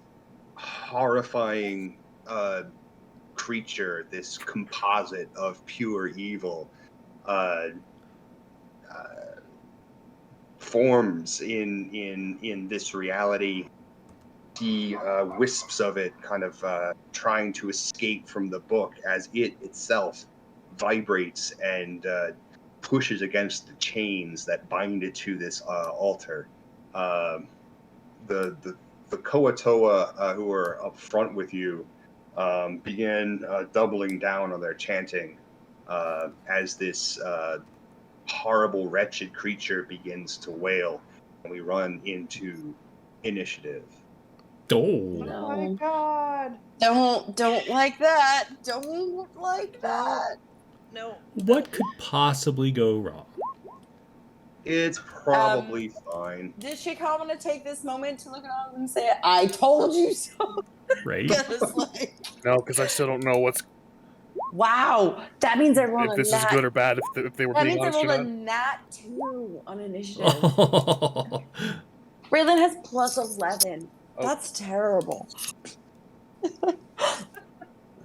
horrifying creature, this composite of pure evil, forms in this reality. See wisps of it kind of trying to escape from the book as it itself vibrates and pushes against the chains that bind it to this altar. The Koatoa who are up front with you begin doubling down on their chanting as this horrible, wretched creature begins to wail, and we run into initiative. Oh. Oh my god. Don't like that. Don't like that. No. What could possibly go wrong? It's probably fine. Did Shikha want to take this moment to look around and say, I told you so? Right? 'Cause, like, No, because I still don't know what's wow. That means I rolled if a this is nat. good or bad. If they were That being means I honest or rolled a not. nat 2 on initiative. Oh. Raylan has plus 11. Oh. That's terrible. I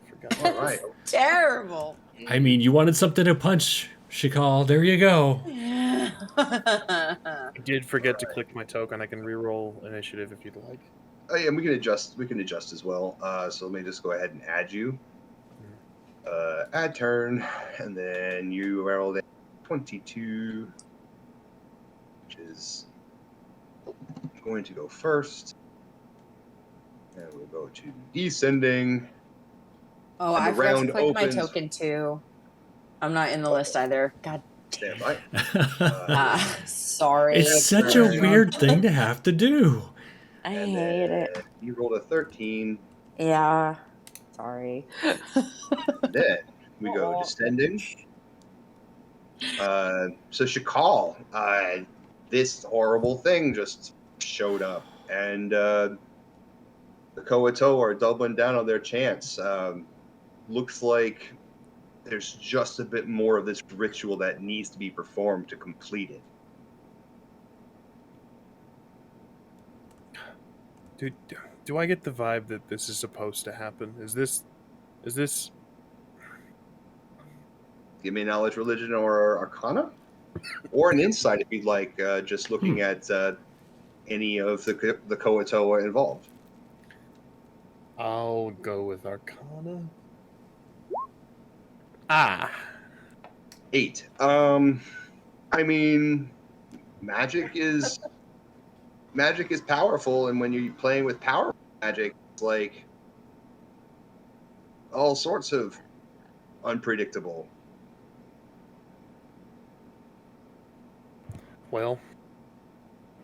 forgot. All right. That's terrible. I mean, you wanted something to punch, Shikal. There you go. I did forget to click my token. I can re-roll initiative if you'd like. Oh, yeah, and we can adjust. We can adjust as well. So let me just go ahead and add you. Add turn, and then you rolled a 22, which is going to go first. And we'll go to descending. Oh, And I the forgot to round click my opens- token too. I'm not in the list either. God Stand damn. by. Sorry. It's such a weird thing to have to do. I And hate then it. you rolled a 13. Yeah. Sorry. Then we go Uh-oh. descending. So Shakal, this horrible thing just showed up, and the Koato are doubling down on their chance. Looks like there's just a bit more of this ritual that needs to be performed to complete it. Dude, do I get the vibe that this is supposed to happen? Is this Give me a knowledge, religion, or arcana, or an insight if you'd like. Just looking at any of the Koato involved. I'll go with arcana. Ah. 8. I mean, magic is powerful, and when you're playing with powerful magic, it's like all sorts of unpredictable. Well,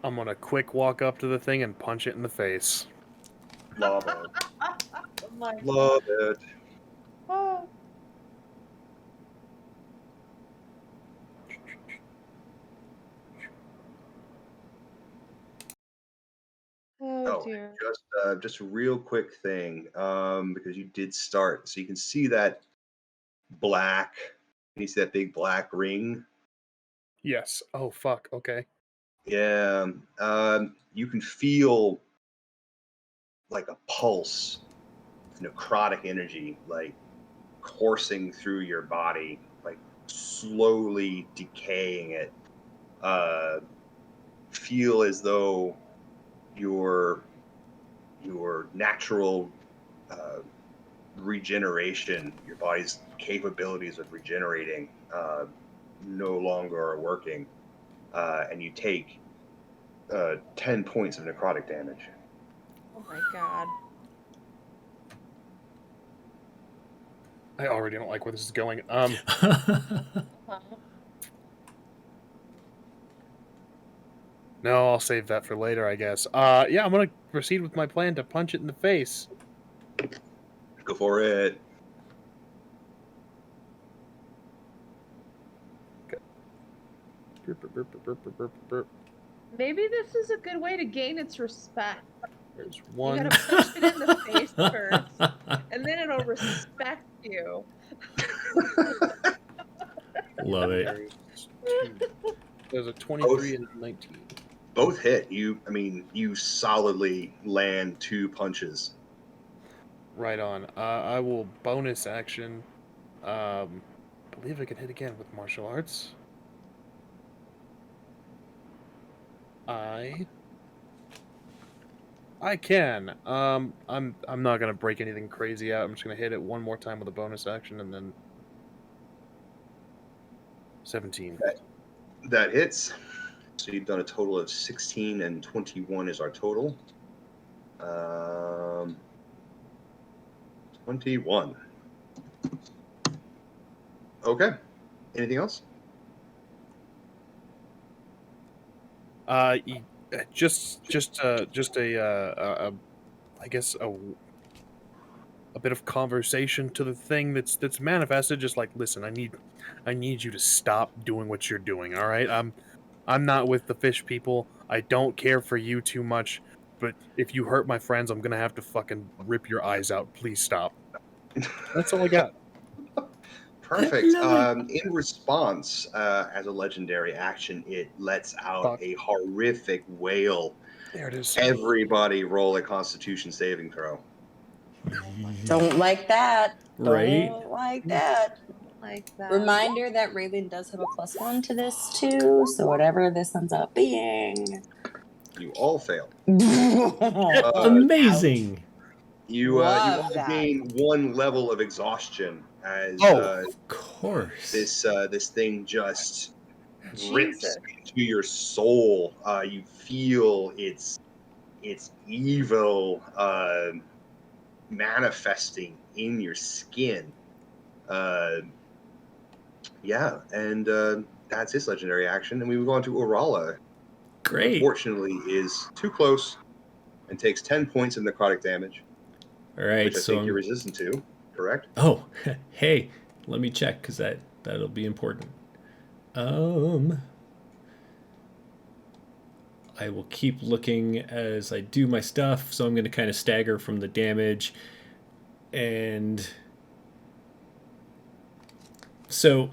I'm gonna quick walk up to the thing and punch it in the face. Love it. Oh my Love it. God. Oh Oh, dear. just a real quick thing, because you did start, so you can see that black. You see that big black ring. Yes. Oh fuck. Okay. Yeah. You can feel like a pulse of necrotic energy, like coursing through your body, like slowly decaying it. Feel as though your natural regeneration, your body's capabilities of regenerating, no longer are working, and you take 10 points of necrotic damage. Oh my God. I already don't like where this is going. Huh? No, I'll save that for later, I guess. Yeah, I'm gonna proceed with my plan to punch it in the face. Go for it. Burp, burp, burp, burp, burp, burp, burp. Maybe this is a good way to gain its respect. There's You one. gotta punch it in the face first, and then it'll respect you. Love it. There's two. There's a 23 and a 19. Both hit. You solidly land 2 punches. Right on. I will bonus action. Believe I can hit again with martial arts. I can. I'm not gonna break anything crazy out. I'm just gonna hit it one more time with a bonus action and then 17. That hits. So you've done a total of 16, and 21 is our total. 21. Okay. Anything else? Just a I guess a bit of conversation to the thing that's manifested. Just like, listen, I need you to stop doing what you're doing. All right, I'm not with the fish people. I don't care for you too much. But if you hurt my friends, I'm gonna have to fucking rip your eyes out. Please stop. That's all I got. Perfect. Love In response, as a legendary action, it lets out Fuck. a horrific wail. There it is. Everybody roll a Constitution saving throw. Don't like that. Right? Don't like that. Like that. Reminder that Raylan does have a +1 to this too, so whatever this ends up being. You all fail. Amazing. You Love all that. gain 1 level of exhaustion as Of course. this thing just rips Jesus. into your soul. You feel its evil manifesting in your skin. Yeah, and that's his legendary action. And we move on to Orala. Great. Unfortunately, is too close and takes 10 points of necrotic damage, All right, which I so think you're resistant to, correct? Oh, hey, let me check because that'll be important. I will keep looking as I do my stuff, so I'm going to kind of stagger from the damage. And so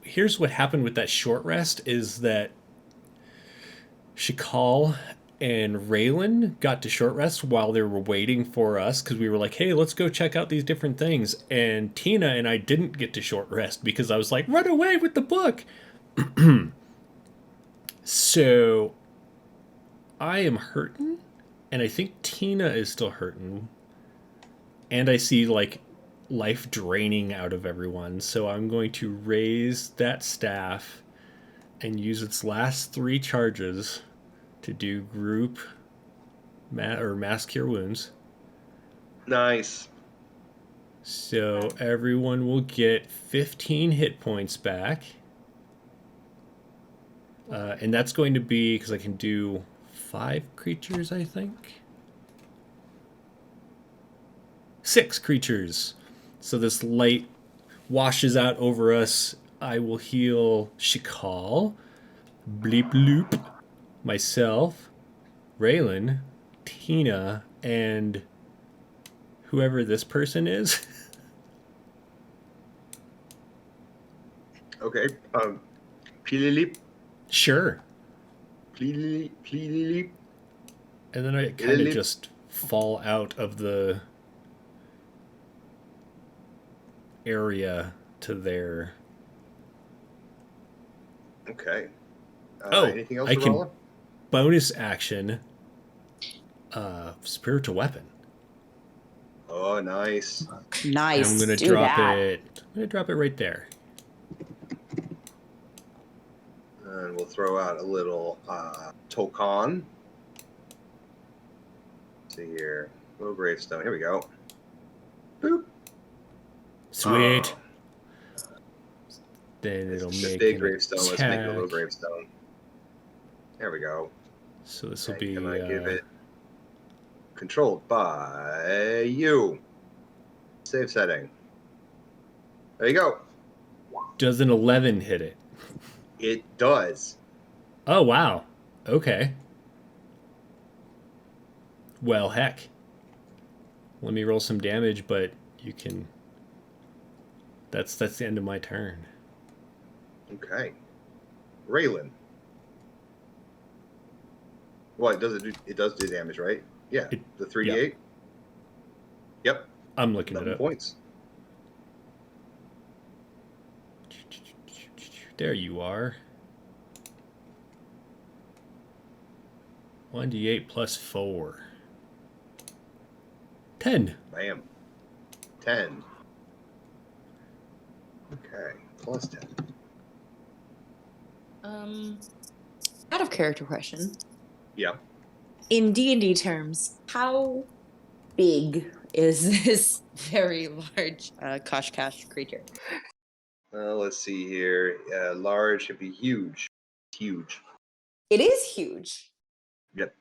here's what happened with that short rest is that Shakal and Raylan got to short rest while they were waiting for us because we were like, hey, let's go check out these different things. And Tina and I didn't get to short rest because I was like, run away with the book. So I am hurting, and I think Tina is still hurting. And I see like life draining out of everyone. So I'm going to raise that staff and use its last 3 charges to do group mass cure wounds. Nice. So everyone will get 15 hit points back. And that's going to be because I can do 5 creatures, I think. 6 creatures. So this light washes out over us. I will heal Shakal, Bleep Loop, myself, Raylan, Tina, and whoever this person is. Okay. Pililip. Sure. Pililip. And then I kind of just fall out of the area to there. Okay. Oh, anything else I for can Rolla? bonus action spiritual weapon. Oh, nice. Nice. And I'm gonna Do drop that. it. I'm gonna drop it right there. And we'll throw out a little token. Let's see here. Little gravestone. Here we go. Boop. Sweet. Oh. Then it'll It's a make big an gravestone. Let's make it a little attack. gravestone. There we go. So this will And be can I give it controlled by you? Save setting. There you go. does an 11 hit it? It does. Oh wow. Okay. Well, heck. Let me roll some damage, but you can. That's the end of my turn. Okay. Raylan. What does it do? It does do damage, right? Yeah. The 3d8? Yep. I'm looking it 11 up. points. There you are. 1d8 plus 4. 10. Bam. 10. Okay. Plus 10. Out of character question. Yeah. In D&D terms, how big is this very large Koshkash creature? Let's see here. Large should be huge. Huge. It is huge. Yep.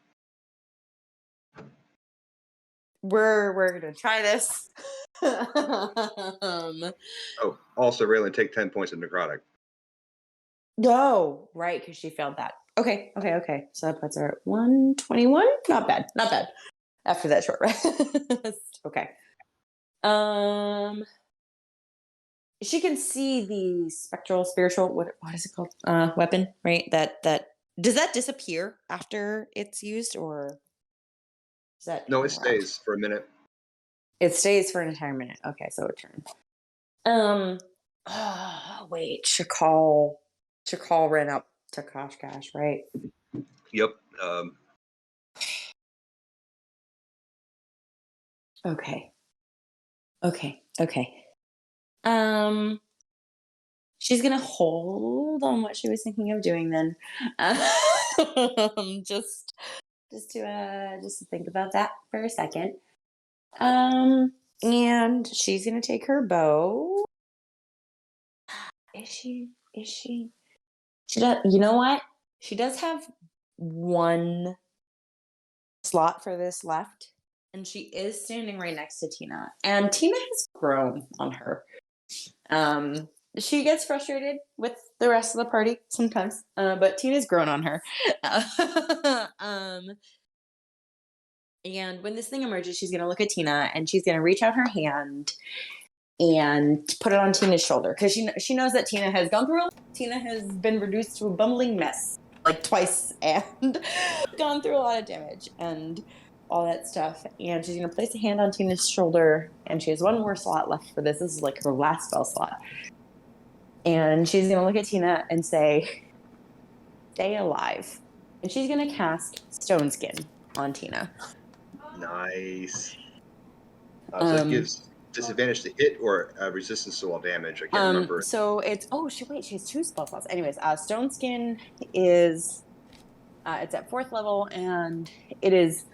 We're gonna try this. Oh, also, Raylan, take 10 points of necrotic. No, right, because she failed that. Okay. So that puts her at 121. Not bad. After that short rest. Okay. She can see the spiritual. What is it called? Weapon, right? That does that disappear after it's used, or is that No, it interact? stays for a minute. It stays for an entire minute. Okay, so it turns. Oh, wait. Shakal ran up to Koshkash, right? Yep. Okay. She's gonna hold on what she was thinking of doing then. Just to think about that for a second. And she's gonna take her bow. Is she? She does. You know what? She does have one slot for this left, and she is standing right next to Tina. And Tina has grown on her. She gets frustrated with the rest of the party sometimes, but Tina's grown on her. And when this thing emerges, she's going to look at Tina and she's going to reach out her hand and put it on Tina's shoulder because she knows that Tina has gone through. Tina has been reduced to a bumbling mess like twice and gone through a lot of damage and all that stuff. And she's going to place a hand on Tina's shoulder, and she has one more slot left for this. This is like her last spell slot. And she's going to look at Tina and say, "Stay alive." And she's going to cast Stone Skin on Tina. Nice. So it gives disadvantage to hit or resistance to all damage. I can't remember. So it's she has 2 spell slots. Anyways, Stone Skin is it's at 4th level, and it is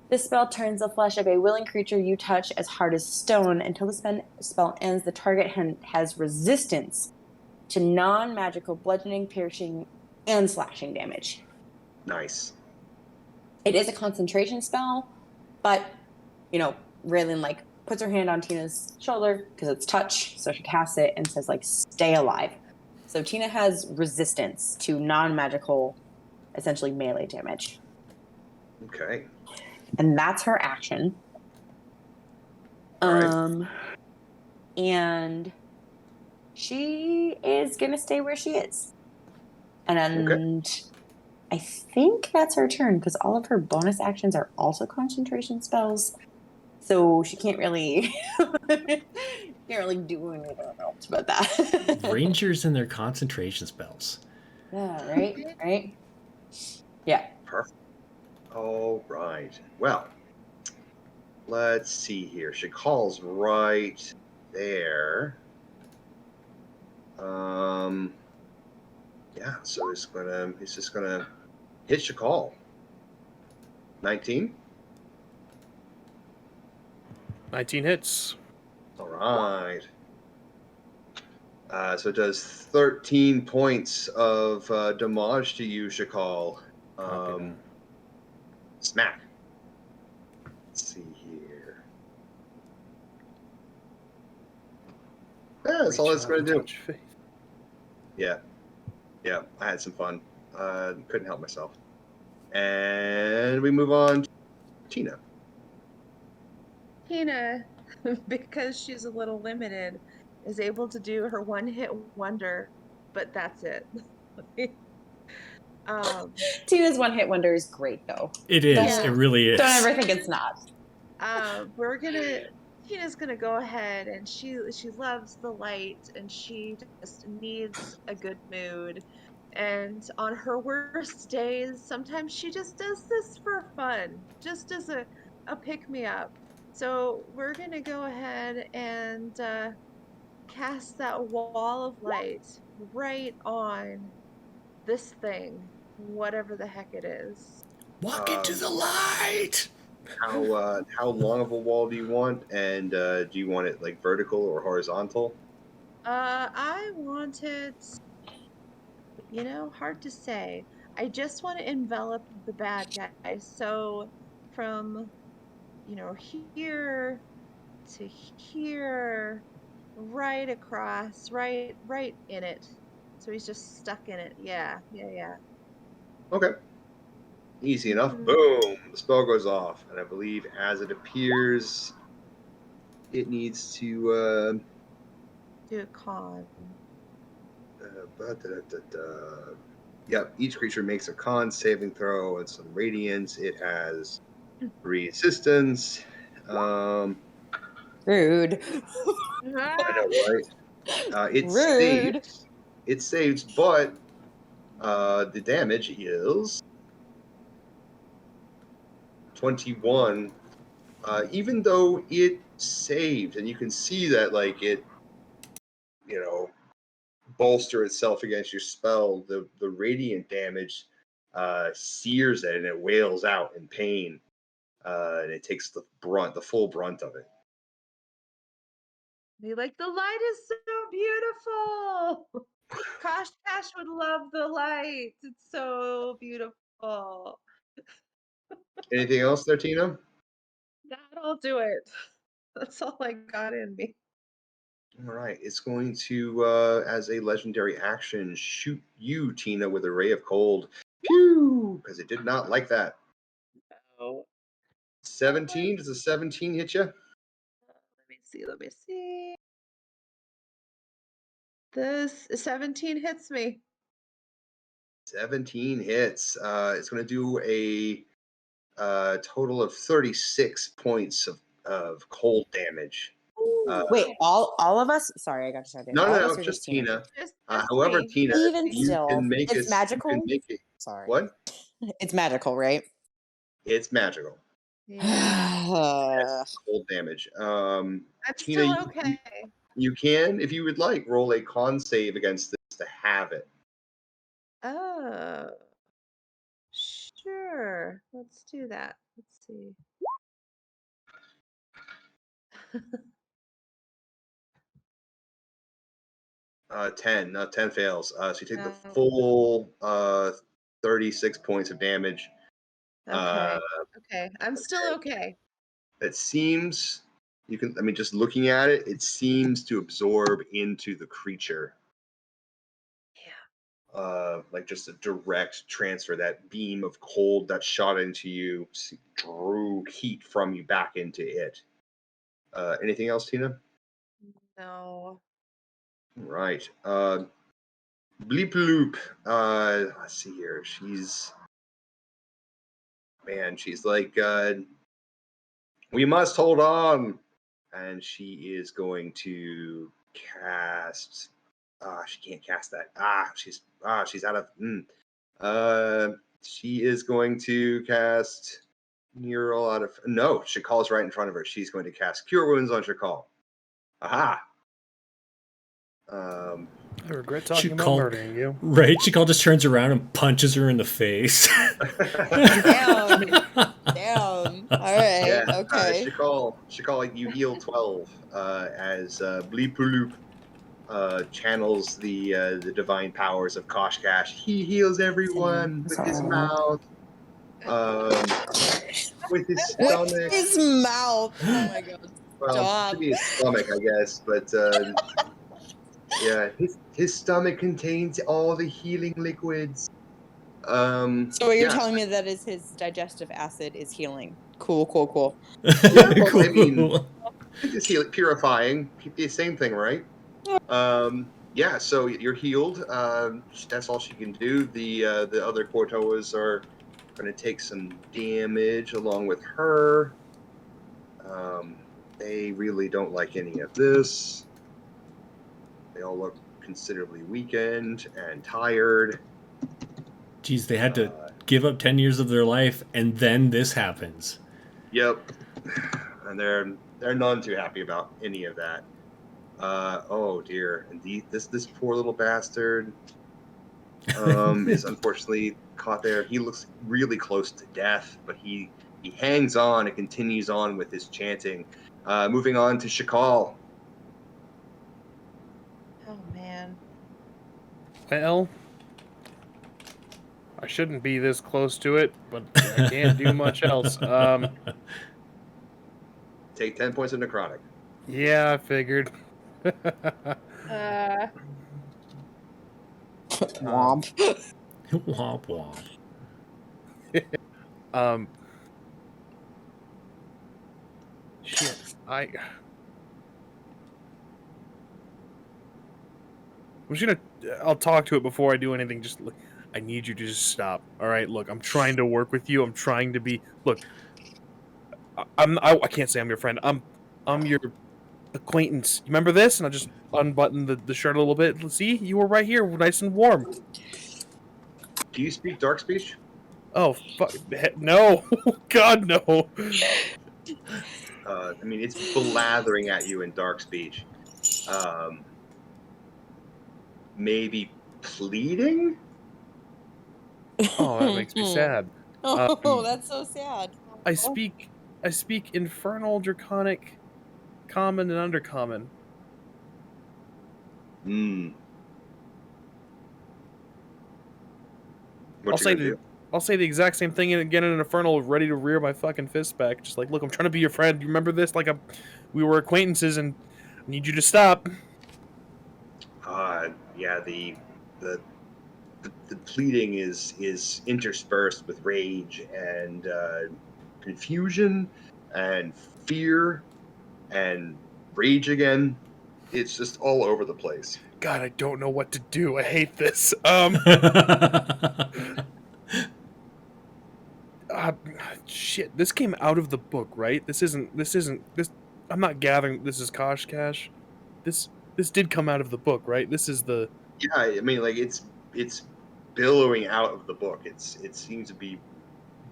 this spell turns the flesh of a willing creature you touch as hard as stone. Until the spell ends, the target has resistance to non-magical bludgeoning, piercing, and slashing damage. Nice. It is a concentration spell, but Raylan puts her hand on Tina's shoulder because it's touch, so she casts it and says "Stay alive." So Tina has resistance to non-magical, essentially melee damage. Okay. And that's her action. All right. And she is gonna stay where she is. And I think that's her turn because all of her bonus actions are also concentration spells. So she can't really do anything else about that. Rangers and their concentration spells. Yeah, right? Yeah. Perfect. All right. Well, let's see here. Shakal's right there. Yeah, so he's just gonna hit Shakal. 19. 19 hits. All right. So it does 13 points of damage to you, Shakal. Smack. Let's see here. Yeah, that's all it's going to do. Yeah, I had some fun. Couldn't help myself. And we move on to Tina. Tina, because she's a little limited, is able to do her one-hit wonder, but that's it. Tina's one-hit wonder is great, though. It is. It really is. Don't ever think it's not. Tina's gonna go ahead, and she loves the light, and she just needs a good mood. And on her worst days, sometimes she just does this for fun, just as a pick-me-up. So we're gonna go ahead and cast that wall of light right on this thing, whatever the heck it is. Walk into the light. How long of a wall do you want? And do you want it vertical or horizontal? I want it, hard to say. I just want to envelop the bad guys. So from, here to here, right across, right in it. So he's just stuck in it. Yeah. Okay. Easy enough. Boom. The spell goes off. And I believe as it appears, it needs to do a con. Yep. Each creature makes a con saving throw and some radiance. It has resistance. Rude. I know, right? Rude. It saves, but the damage is 21. Even though it saved, and you can see that it bolster itself against your spell, the radiant damage sears it and it wails out in pain, and it takes the full brunt of it. The light is so beautiful. Cash would love the light. It's so beautiful. Anything else there, Tina? That'll do it. That's all I got in me. All right, it's going to, as a legendary action, shoot you, Tina, with a ray of cold. Pew! Because it did not like that. Oh, 17? Does a 17 hit you? let me see. Let me see. This 17 hits me. 17 hits. It's going to do a total of 36 points of cold damage. Wait, all of us? Sorry, I got distracted. No, all no, of us no, are just Tina? Tina. Just However, me. Tina, Even you still, can make it's it. magical? You can make it. Sorry. What? It's magical, right? It's magical. Yeah. That's cold damage. I'm Tina, still okay. you can, if you would like, roll a con save against this to have it. Oh. Sure. Let's do that. Let's see. 10. 10 fails. So you take the Oh. full 36 points of damage. Okay. Okay. I'm still okay. It seems you can. I mean, just looking at it, it seems to absorb into the creature. Like just a direct transfer. That beam of cold that shot into you drew heat from you back into it. Anything else, Tina? No. Right. Bleep Loop. Let's see here. She's like, we must hold on. And she is going to cast. She can't cast that. She's out of. She is going to cast Neural out of. No, Shakal's right in front of her. She's going to cast Cure Wounds on Shakal. Aha. I regret talking about Shakal- murdering you. Right? Shakal just turns around and punches her in the face. Damn. Damn. All right. Yeah, Okay. Shakal, you heal 12 as Bleepaloop channels the divine powers of Koshkash. He heals everyone with his mouth, with his stomach. With his mouth. Oh my god. Well, it Stop. should be his stomach, I guess, but yeah, his stomach contains all the healing liquids. So what you're Yeah, telling me that is his digestive acid is healing. Cool, cool, cool. yeah. Well, I mean, Cool. it's purifying, the same thing, right? Yeah, so you're healed. That's all she can do. The other Kortoas are going to take some damage along with her. They really don't like any of this. They all look considerably weakened and tired. Geez, they had to give up 10 years of their life, and then this happens. Yep, and they're none too happy about any of that. Oh dear, and this poor little bastard is unfortunately caught there. He looks really close to death, but he hangs on and continues on with his chanting. Moving on to Shakal. Oh man. Well, I shouldn't be this close to it, but I can't do much else. Take 10 points of necrotic. Yeah, I figured. Womp. Womp womp. Shit. I'll talk to it before I do anything. Just look, I need you to just stop. All right, look, I'm trying to work with you. I'm trying to be. Look, I can't say I'm your friend. I'm your acquaintance. You remember this? And I'll just unbutton the shirt a little bit. See, you were right here, nice and warm. Do you speak dark speech? Oh fuck no! God no! I mean, it's blathering at you in dark speech. Maybe pleading? Oh, that makes me sad. Oh, that's so sad. I speak infernal, draconic, common, and undercommon. What I'll you say gonna do? I'll say the exact same thing again in an Infernal, ready to rear my fucking fist back. Just like, look, I'm trying to be your friend. You remember this? Like, we were acquaintances, and I need you to stop. Yeah, the pleading is interspersed with rage and confusion and fear and rage again. It's just all over the place. God, I don't know what to do. I hate this. Shit. This came out of the book, right? This isn't. I'm not gathering. This is Kosh Cash. This did come out of the book, right? This is the. Yeah, I mean, like it's billowing out of the book. It seems to be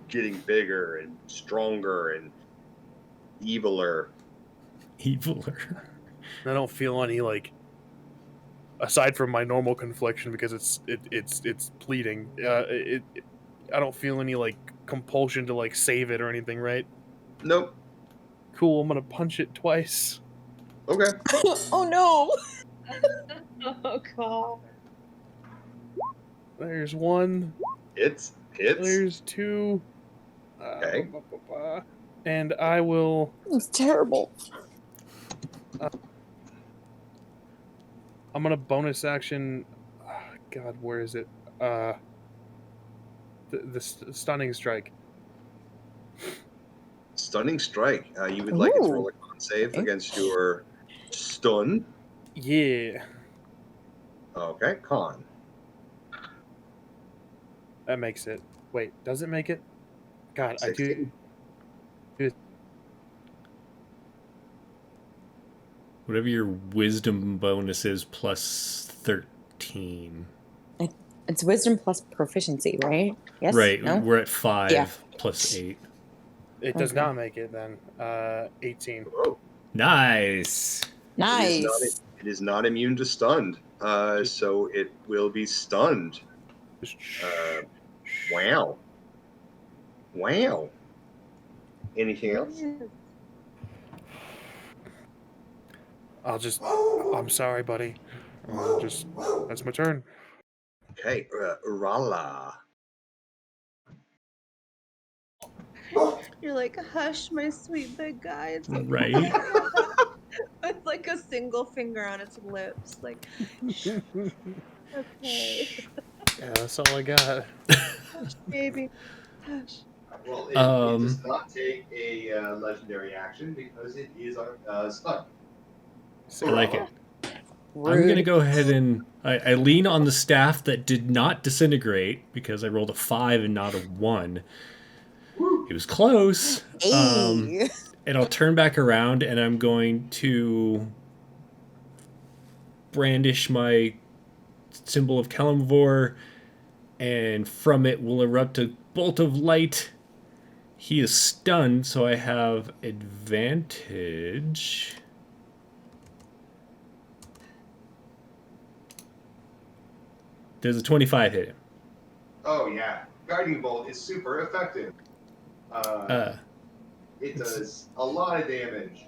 getting bigger and stronger and eviler. Eviler. I don't feel any like. Aside from my normal confliction, because it's pleading. I don't feel any like compulsion to like save it or anything, right? Nope. Cool. I'm gonna punch it twice. Okay. Oh no! Oh god. There's one. Hits. There's two. Okay. And I will. It's terrible. I'm gonna bonus action. God, where is it? The stunning strike. Stunning strike. You would like it to roll a con save against your stun. Yeah. Okay, con. That makes it. Wait, does it make it? God, 16. I do. Whatever your wisdom bonus is, plus 13. It's wisdom plus proficiency, right? Yes. Right. No? We're at 5 Yeah. plus 8. It does not make it then. 18. Oh, Nice. Nice. it is not immune to stunned. So it will be stunned. Wow. Wow. Anything else? I'm sorry, buddy. That's my turn. Okay, Urala. You're like, hush, my sweet big guy. It's okay. Right? With like a single finger on its lips. Like, shh. Okay. Yeah, that's all I got. Hush, baby. Hush. Well, it does not take a legendary action because it is stun. I like it. Rude. I'm going to go ahead and I lean on the staff that did not disintegrate because I rolled a 5 and not a 1. It was close. Hey. And I'll turn back around and I'm going to brandish my symbol of Kalimvor, and from it will erupt a bolt of light. He is stunned, so I have advantage. Does a 25 hit him? Oh yeah, guiding bolt is super effective. It does a lot of damage.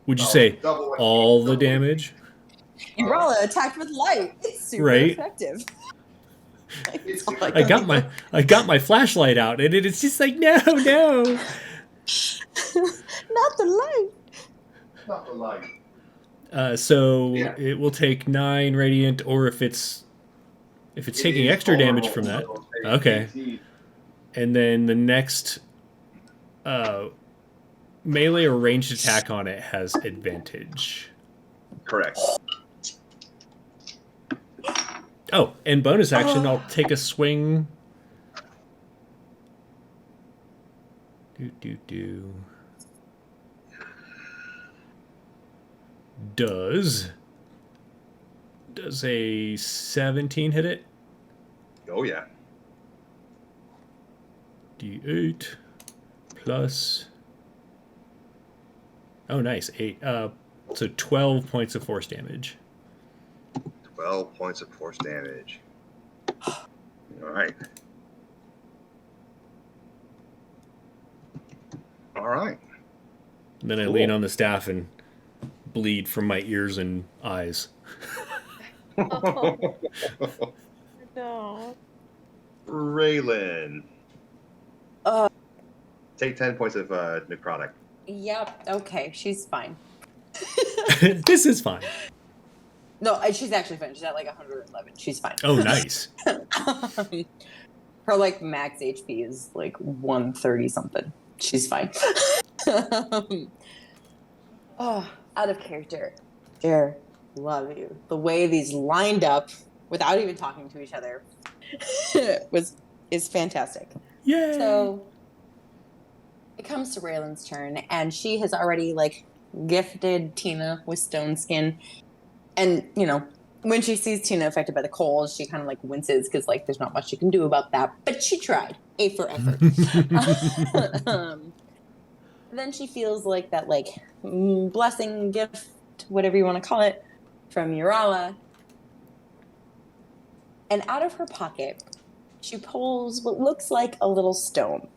Would you say Double all the damage? Urala attacked with light. It's super Right. effective. It's Oh my I got my flashlight out, and it's just like no. Not the light. not the light. So Yeah. it will take 9 radiant, or if it's taking extra damage from that. Okay. And then the next melee or ranged attack on it has advantage. Correct. Oh, and bonus action, I'll take a swing. Does a 17 hit it? Oh yeah. D8 plus. Oh, nice. 8. So 12 points of force damage. 12 points of force damage. All right. All right. And then I lean on the staff and bleed from my ears and eyes. Oh, no. Raylan. Uh, Take 10 points of necrotic. Yep. Okay, she's fine. This is fine. No, she's actually fine. She's at like 111. She's fine. Oh, nice. Her like max HP is like 130 something. She's fine. Oh, out of character. Jer, love you. The way these lined up without even talking to each other is fantastic. Yay! So it comes to Raylan's turn, and she has already like gifted Tina with stone skin. And you know, when she sees Tina affected by the cold, she kind of like winces because like there's not much she can do about that. But she tried. A for effort. Then she feels like that like blessing, gift, whatever you want to call it, from Urala. And out of her pocket, she pulls what looks like a little stone.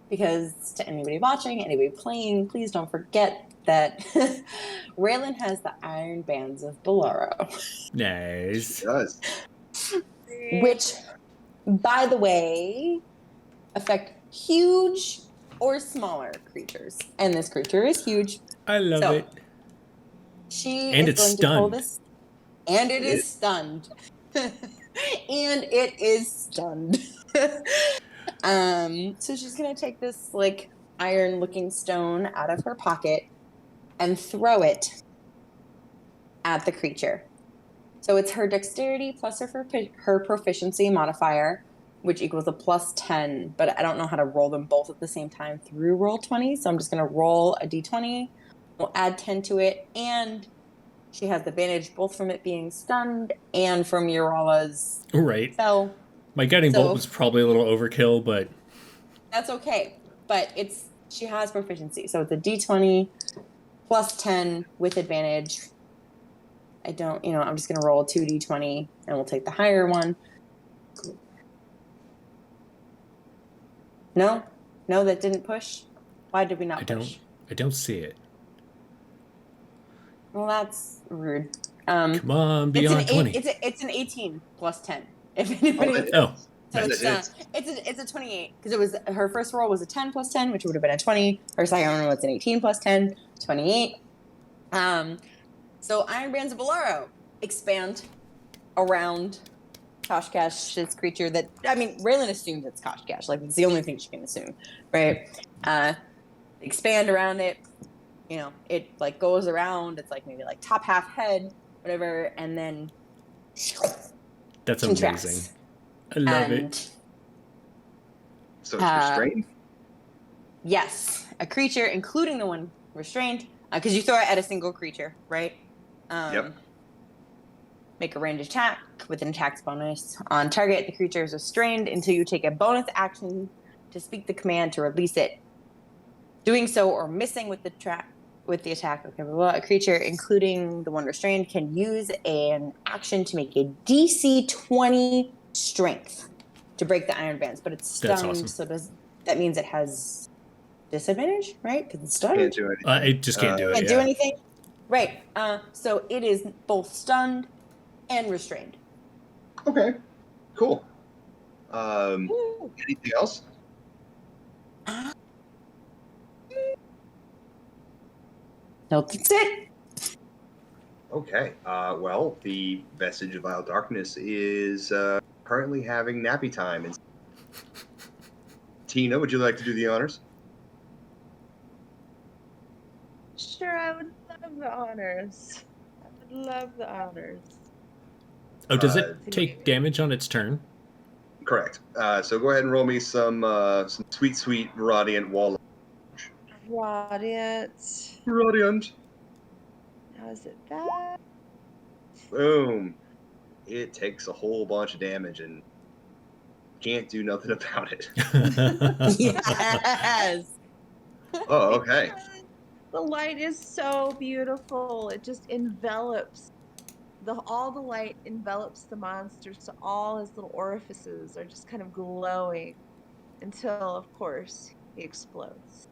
Because to anybody watching, anybody playing, please don't forget that Raylan has the iron bands of Bolaro. Nice. It does. Which, by the way, affect huge or smaller creatures. And this creature is huge. I love So, it. She And is it's going to pull stunned. this. And it is stunned. And it is stunned. So she's going to take this, like, iron-looking stone out of her pocket and throw it at the creature. So it's her dexterity plus her proficiency modifier, which equals a plus 10, but I don't know how to roll them both at the same time through Roll20, so I'm just going to roll a d20. We'll add 10 to it, and she has the advantage both from it being stunned and from Urala's Right. spell. My guiding So- bolt was probably a little overkill, but That's okay, but she has proficiency, so it's a d20 plus 10 with advantage. I'm just going to roll a 2d20, and we'll take the higher one. No, that didn't push. Why did we not push? I don't see it. Well, that's rude. Come on, It's beyond 20. It's an 18 plus 10. If anybody, Oh, so it's a 28 because it was her first roll was a 10 plus 10, which would have been a 20. Her second one was an 18 plus 10, 28. So Iron Bands of Bolaro expand around Koshkash's creature that, I mean, Raylan assumes it's Koshkash. Like, it's the only thing she can assume, right? Expand around it. You know, it, like, goes around. It's, like, maybe, like, top half head, whatever, and then that's contracts. amazing. I love it. So it's restrained? Yes. A creature, including the one restrained, because you throw it at a single creature, right? Yep. Make a ranged attack with an attack bonus on target. The creature is restrained until you take a bonus action to speak the command to release it. Doing so or missing with the attack. Okay, a creature, including the one restrained, can use an action to make a DC 20 strength to break the iron bands. But it's stunned, That's awesome. so that means it has disadvantage, right? Because it's stunned. Can't do anything. I just can't do it. Can't do anything. Right. So it is both stunned and restrained. Okay. Cool. Anything else? No, that's it. Okay. Well, the Vestige of Vile Darkness is currently having nappy time. And Tina, would you like to do the honors? Sure, I would love the honors. I would love the honors. Oh, does it take damage on its turn? Correct. So go ahead and roll me some sweet Radiant Wall. Radiant. Radiant. How is it that? Boom. It takes a whole bunch of damage and can't do nothing about it. Yes. Oh, okay. The light is so beautiful. It just envelops. All the light envelops the monster, so all his little orifices are just kind of glowing until, of course, he explodes.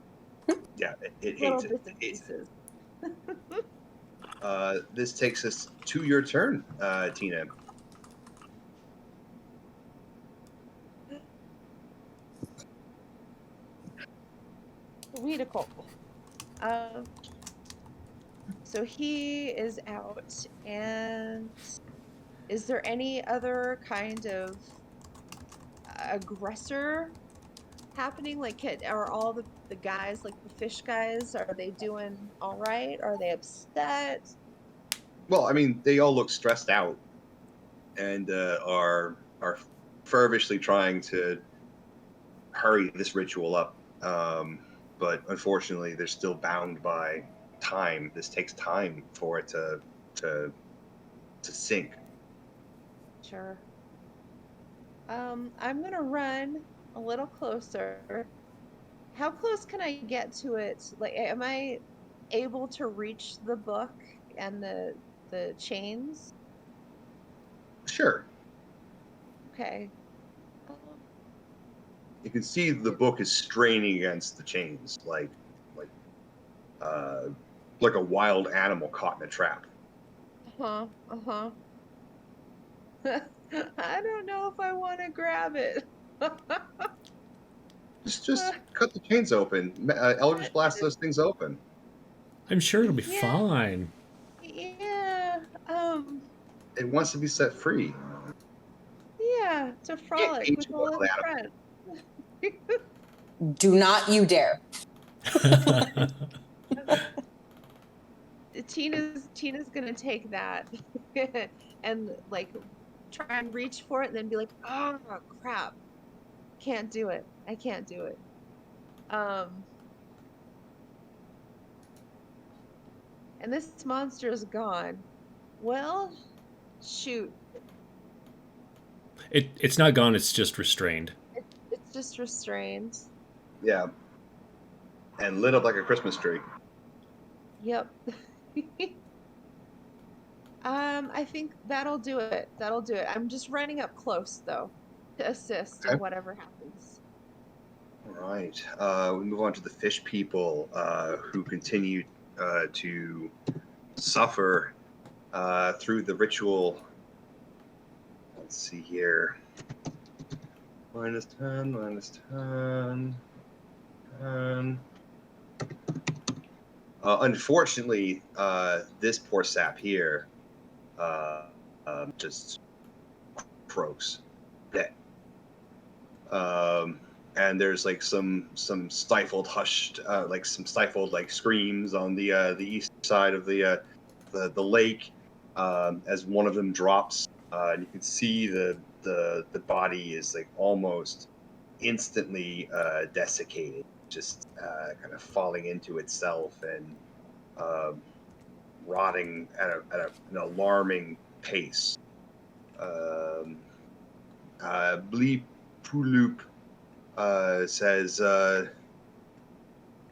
Yeah, it Little hates bits and it. It hates pieces. it. This takes us to your turn, Tina. need a coal. So he is out, and is there any other kind of aggressor happening? Like, are all the guys, like the fish guys, are they doing all right? Are they upset? Well, I mean, they all look stressed out and are fervently trying to hurry this ritual up. But unfortunately, they're still bound by time. This takes time for it to sink. Sure. I'm gonna run a little closer. How close can I get to it? Like, am I able to reach the book and the chains? Sure, Okay. Um, you can see the book is straining against the chains, like uh, like a wild animal caught in a trap. uh-huh, uh-huh. I don't know if I want to grab it. Just cut the chains open. Eldritch blast those things open. I'm sure it'll be Yeah, fine. yeah, It wants to be set free. yeah, to You can't frolic cage with a all wild its animal. friends. Do not you dare. Tina's gonna take that and like try and reach for it and then be like, oh crap, can't do it. I can't do it. Um, and this monster is gone. Well, shoot. It's not gone, it's just restrained. It's just restrained. Yeah, and lit up like a Christmas tree. Yep. I think that'll do it. That'll do it. I'm just running up close though to assist in Okay. whatever happens. All right. We move on to the fish people who continue to suffer through the ritual. Let's see here. Minus 10, minus 10. 10. Unfortunately, this poor sap here just croaks dead. And there's like some stifled hushed like some stifled like screams on the east side of the lake as one of them drops, and you can see the body is like almost instantly desiccated, just kind of falling into itself and rotting at an alarming pace. Bleep Pulup says,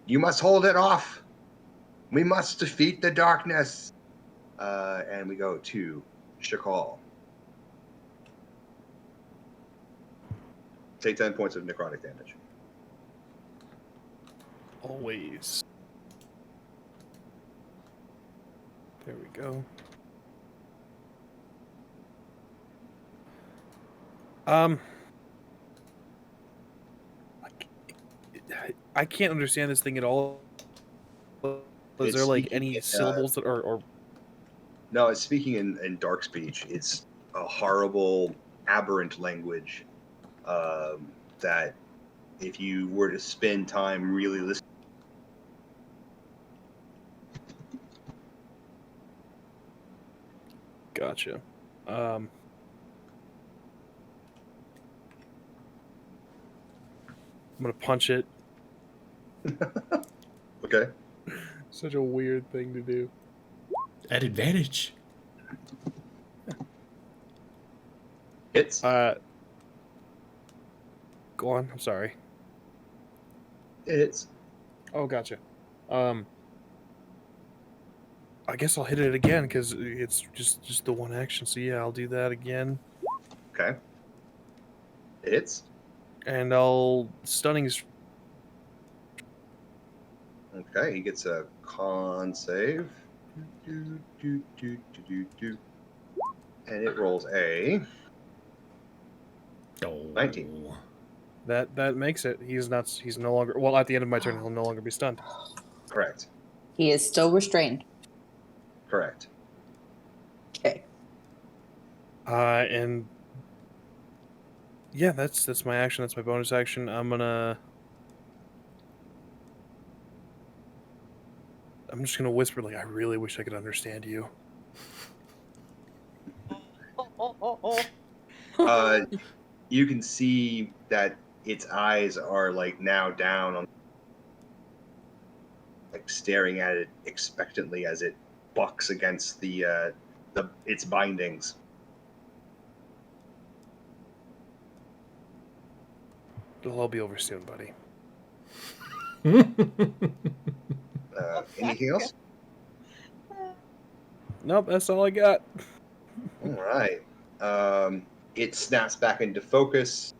"You must hold it off. We must defeat the darkness." And we go to Shakal. Take 10 points of necrotic damage. Always. There we go. I can't understand this thing at all. Is there like any syllables that are or No, it's speaking in dark speech. It's a horrible, aberrant language that if you were to spend time really listening. Gotcha. I'm gonna punch it. Okay. Such a weird thing to do. At advantage. Hits. Go on. I'm sorry. Hits. Oh, gotcha. I guess I'll hit it again because it's just the one action. So yeah, I'll do that again. Okay. Hits. And I'll stunning is Okay, he gets a con save. And it rolls a Oh. 19. That makes it. He's no longer. Well, at the end of my turn, he'll no longer be stunned. Correct. He is still restrained. Correct. Okay. And yeah, that's my action. That's my bonus action. I'm just gonna whisper like, I really wish I could understand you. You can see that its eyes are like now down on, like staring at it expectantly as it bucks against its bindings. It'll all be over soon, buddy. Anything else? Nope, that's all I got. All right. It snaps back into focus,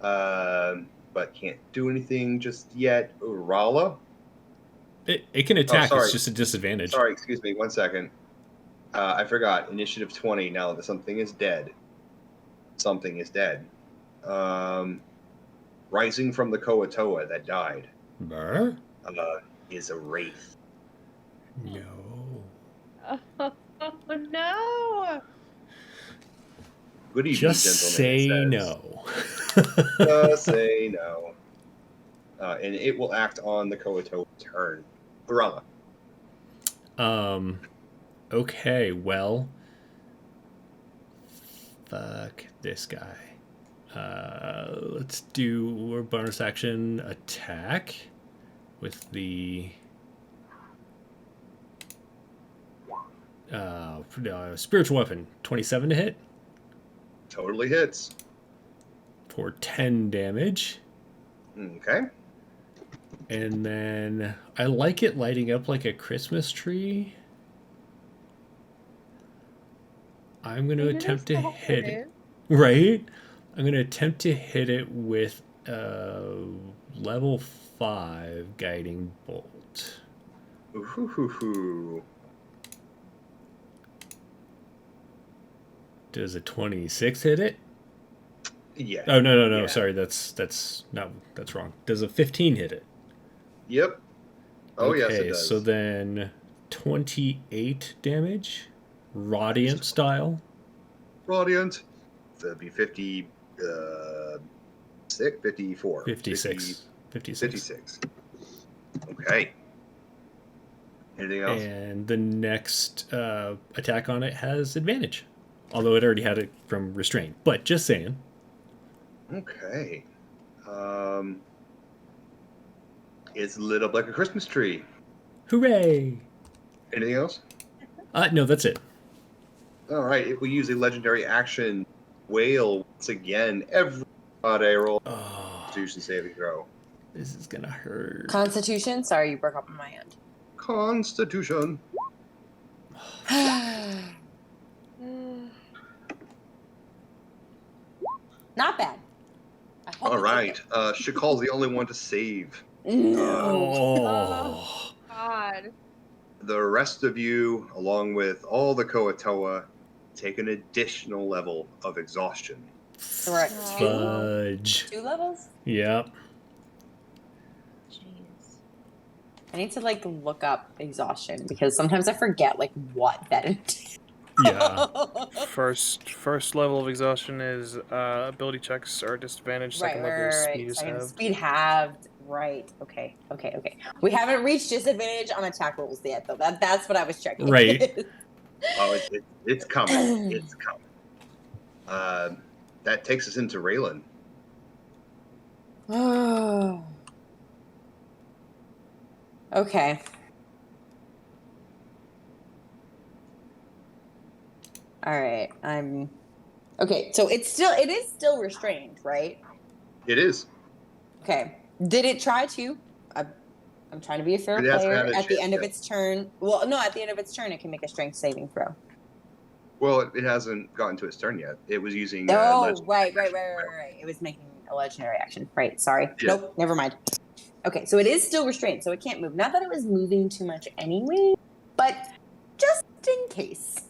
but can't do anything just yet. Urala? It can attack. sorry. It's just a disadvantage. Sorry, excuse me. 1 second. I forgot. Initiative 20. Now that something is dead. Something is dead. Rising from the Koatoa that died Burr? is a wraith. No. Oh no! Good evening, Just say gentlemen. no. Just say no. And it will act on the Koatoa's turn. Urala. Okay, well. Fuck this guy. Let's do a bonus action attack with the spiritual weapon. 27 to hit Totally hits. for 10 damage. Okay. And then I like it lighting up like a Christmas tree. I'm going to attempt to hit it. Right? I'm going to attempt to hit it with level 5 guiding bolt. Ooh. Does a 26 hit it? Yeah. Oh, no. Yeah. Sorry, that's wrong. Does a 15 hit it? Yep. Oh, okay, yes, it does. So then 28 damage, Radiant style. Radiant. That'd be 50, 54. 56. 56. Okay. Anything else? And the next attack on it has advantage. Although it already had it from restraint. But just saying. Okay. It's lit up like a Christmas tree. Hooray! Anything else? No, that's it. All right. It will use a legendary action. Whale once again. Everybody roll. Oh, Constitution saving throw. this is gonna hurt. Constitution? Sorry, you broke up on my end. Constitution. Not bad. I hope All it's right. Shakal's the only one to save. okay. No. Oh. God. The rest of you, along with all the Koatoa, take an additional level of exhaustion. So we're at Fudge. two levels? Yep. Jeez. I need to look up exhaustion because sometimes I forget what that entails. Yeah. First level of exhaustion is ability checks are disadvantaged. Second level is speed is halved. Speed halved. Right. Okay. We haven't reached disadvantage on attack rolls yet, though. That's what I was checking. Right. Oh, it's coming. It's coming. That takes us into Raylan. Oh. Okay. All right. Okay. So it is still restrained, right? It is. Okay. Did it try to? I'm trying to be a fair It hasn't player. had a At the chance end of yet. its turn, well, no, at the end of its turn, it can make a strength saving throw. Well, it hasn't gotten to its turn yet. It was using. Oh, right. It was making a legendary action. Right. Sorry. Yeah. Nope. Never mind. Okay. So it is still restrained, so it can't move. Not that it was moving too much anyway, but just in case.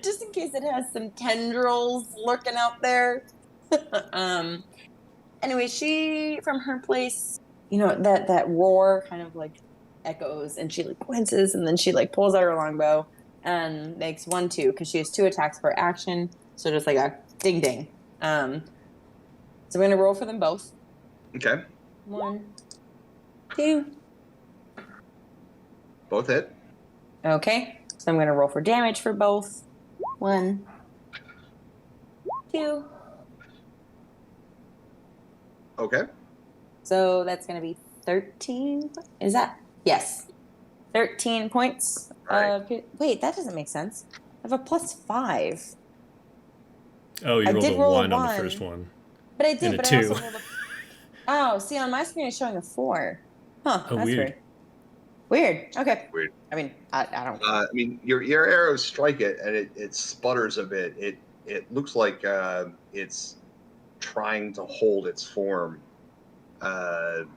Just in case it has some tendrils lurking out there. Anyway, she from her place, that roar kind of like echoes, and she like winces, and then she like pulls out her longbow and makes 1-2 because she has 2 attacks per action. So just like a ding ding. So we're gonna roll for them both. Okay. 1, 2. Both hit. Okay. So I'm gonna roll for damage for both. 1, 2. Okay. So that's gonna be 13. Is that? Yes. 13 points. Right. Wait, that doesn't make sense. I have a +5. Oh, you I rolled did a roll a 1 on the 1. first one. But I did, And a but I 2. also rolled a... Oh, see, on my screen it's showing a 4. Huh, Oh, that's weird. weird. Okay. Weird. I mean, I don't... I mean, your arrows strike it, and it sputters a bit. It looks like it's trying to hold its form, and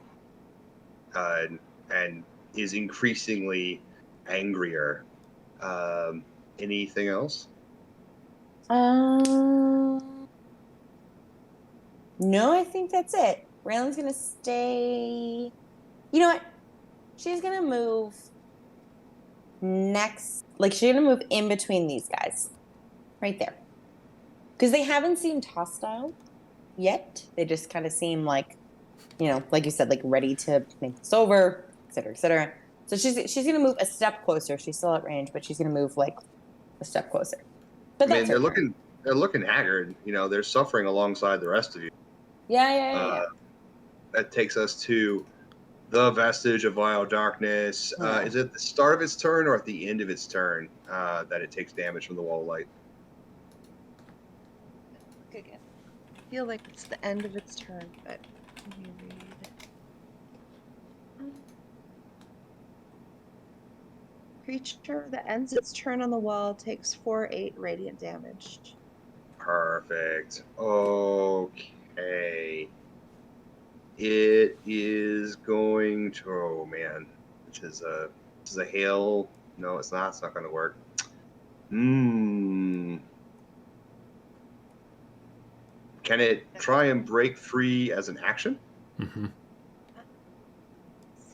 is increasingly angrier. Anything else? No, I think that's it. Raylan's gonna stay... You know what? She's gonna move next... Like, she's gonna move in between these guys. Right there. Because they haven't seemed hostile yet. They just kind of seem like, like you said, like ready to make this over, et cetera, et cetera. So she's gonna move a step closer. She's still at range, but she's gonna move like a step closer. But I mean, that's her turn. they're looking haggard. They're suffering alongside the rest of you. Yeah. That takes us to the vestige of vile darkness. Yeah. Is it the start of its turn or at the end of its turn that it takes damage from the wall of light? Again. I feel like it's the end of its turn, but let me read. Creature that ends its turn on the wall takes 4/8 radiant damage. Perfect. Okay. It is going to. Oh man, which is a hail. No, it's not. It's not going to work. Can it try and break free as an action? Mm-hmm. Let's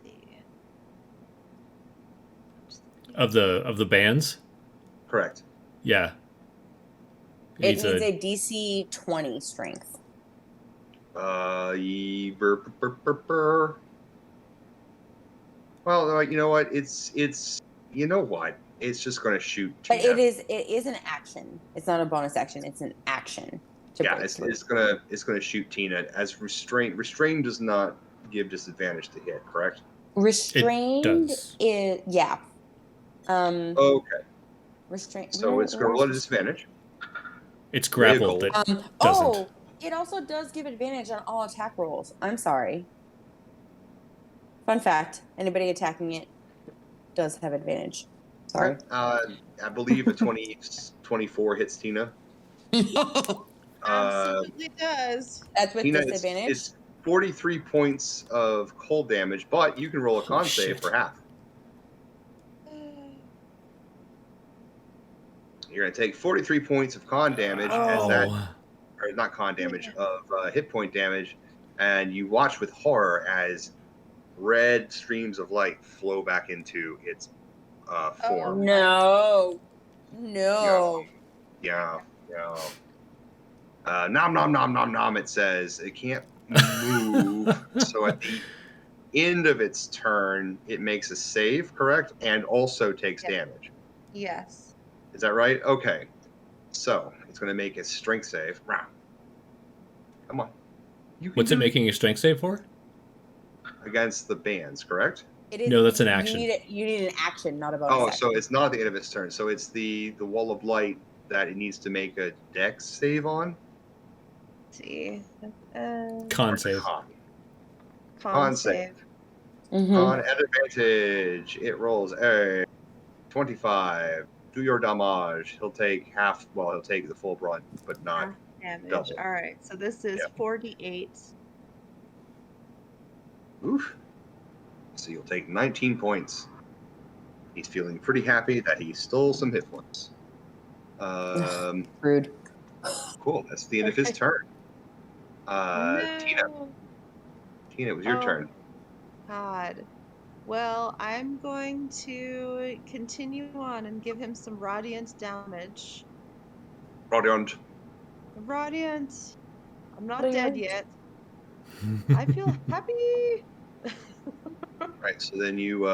see. Of the bands? Correct. Yeah. It needs a DC 20 strength. Well, you know what? It's just going to shoot. But Tina. it is an action. It's not a bonus action. It's an action. It's gonna shoot Tina as restraint. Restraint does not give disadvantage to hit, correct? Restrained does. is Okay. Restraint. So it's gonna roll at disadvantage. It's grappled. That doesn't. Oh, it also does give advantage on all attack rolls. I'm sorry. Fun fact: anybody attacking it does have advantage. Sorry. I believe a 24 hits Tina. Absolutely does. That's with Tina, disadvantage. It's 43 points of cold damage, but you can roll a con save for half. You're going to take 43 points of con damage as that, or not con damage, of hit point damage, and you watch with horror as red streams of light flow back into its form. No. Yeah. Nom nom nom nom nom. It says it can't move. So at the end of its turn, it makes a save, correct, and also takes damage. Yes. Is that right? Okay. So it's going to make a strength save. Come on. What's it making a strength save for? Against the bands, correct? It is, no, that's an action. You need an action, not a bonus action. So it's not at the end of its turn. So it's the wall of light that it needs to make a dex save on. Let's see. Con save. Con save. Mm-hmm. On advantage, it rolls a 25. Do your damage. He'll take half. Well, he'll take the full brunt, but not damage. double. All right. So this is 48. Oof. So you'll take 19 points. He's feeling pretty happy that he stole some hit points. Rude. Cool. That's the end of his turn. Tina, No. it was your turn. God. Well, I'm going to continue on and give him some radiant damage. Radiant. Radiant. I'm not dead Radiant. yet. I feel happy. Right. So then you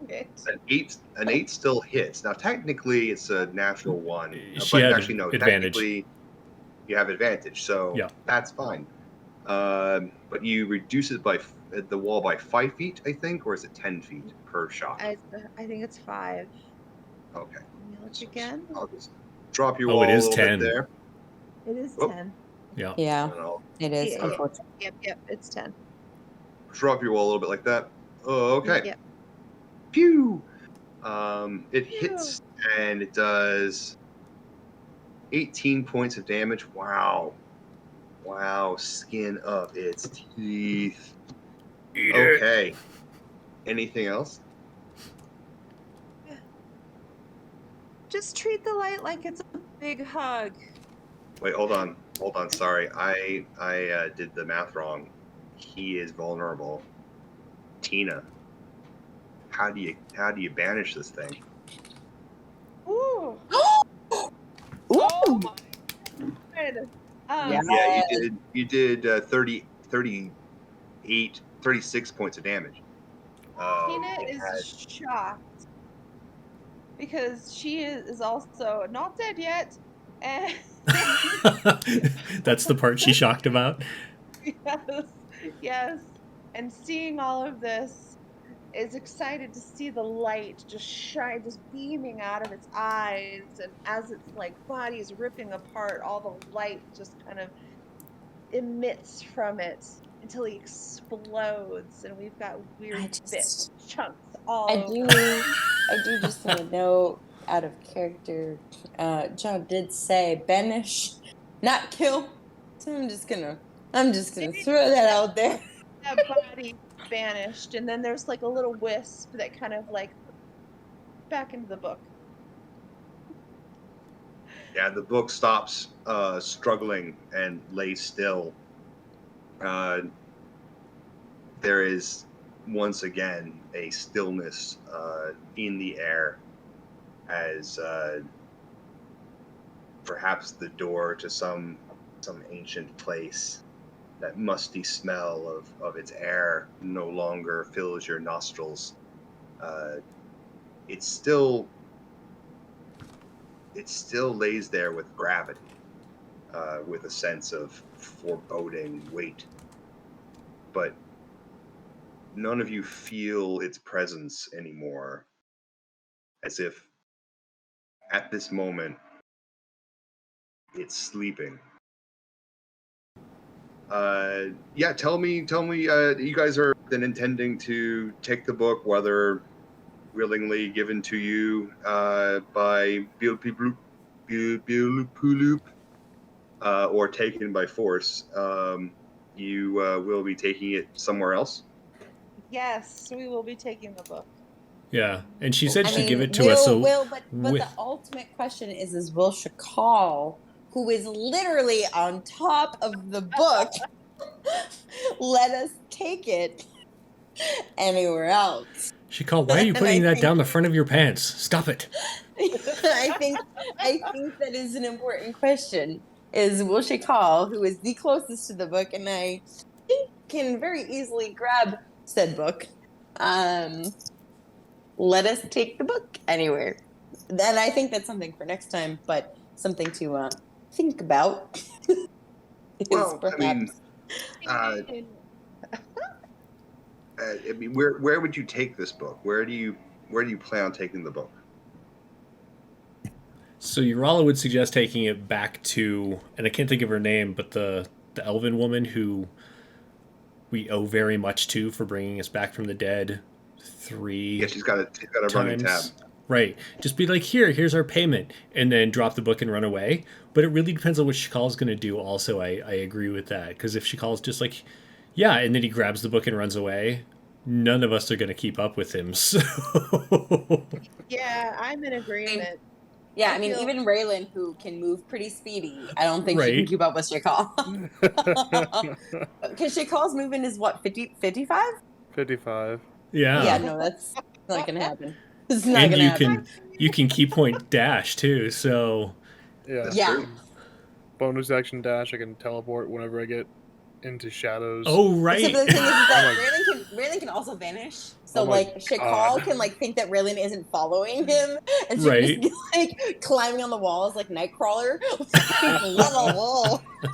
Okay. an 8 still hits. Now technically it's a natural one, She but had actually no. advantage. Technically you have advantage, so Yeah. that's fine. But you reduce it by the wall by 5 feet, I think, or is it 10 feet per shot? I think it's 5. Okay. Let me look So again. I'll just drop you Oh, all it a is little 10. bit there. It is Oh. 10. Yeah. Yeah, And I'll it is, Yeah. unfortunately. Yep, it's 10. drop you all a little bit like that. Oh, okay. Yep. Pew! It Phew. hits and it does 18 points of damage. Wow. Wow. Skin of its teeth. Eat it. Okay. Anything else? Just treat the light like it's a big hug. Wait, hold on. Hold on. Sorry. I did the math wrong. He is vulnerable. Tina, how do you banish this thing? Ooh. Ooh! Oh my god. Yeah. Yeah, you did 36 points of damage. Tina It is had shocked because she is also not dead yet. And That's the part she's shocked about. yes, yes. And seeing all of this is excited to see the light just shine, just beaming out of its eyes. And as its like body is ripping apart, all the light just kind of emits from it until he explodes, and we've got weird bits, chunks all I over. do just want to know, out of character, John did say banish, not kill. So I'm just gonna throw that out there. That body vanished, and then there's like a little wisp that kind of like back into the book. Yeah, the book stops struggling and lays still. There is once again a stillness in the air as perhaps the door to some ancient place. That musty smell of its air no longer fills your nostrils. It still lays there with gravity, with a sense of foreboding weight. But none of you feel its presence anymore, as if at this moment it's sleeping. Yeah, tell me, you guys are then intending to take the book, whether willingly given to you by Bilpulup, or taken by force. You will be taking it somewhere else. Yes, we will be taking the book. Yeah. And she said I she'd give mean, it to us. So but the ultimate question is will Shakal, who is literally on top of the book, let us take it anywhere else? why are you And putting I that think down the front of your pants? Stop it. I think that is an important question. Is will Shakal, who is the closest to the book, and I think can very easily grab said book, let us take the book anywhere. And I think that's something for next time, but something to think about is Well, perhaps. uh, where would you take this book? Where do you plan on taking the book? So Urala would suggest taking it back to, and I can't think of her name, but the elven woman who we owe very much to for bringing us back from the dead 3 Yeah, she's got a running tab. times. Right. Just be like, here's our payment, and then drop the book and run away. But it really depends on what Shakal's going to do. Also, I agree with that. Because if Shakal's just like, yeah, and then he grabs the book and runs away, none of us are going to keep up with him. So Yeah, I'm in I agreement. Yeah, I I mean, feel- even Raylan, who can move pretty speedy, I don't think she can Right. keep up with Shakal. Because Shakal's movement is what, 55? 55. Yeah, Yeah. no, that's not gonna happen. It's not And gonna happen. you can key point dash too, so Yeah. That's Yeah. true. Bonus action dash. I can teleport whenever I get into shadows. oh Except right. for the thing is that Oh Raylan can also vanish. So Oh my like Shakal God. can like think that Raylan isn't following him, and she can Right. just be like climbing on the walls like Nightcrawler,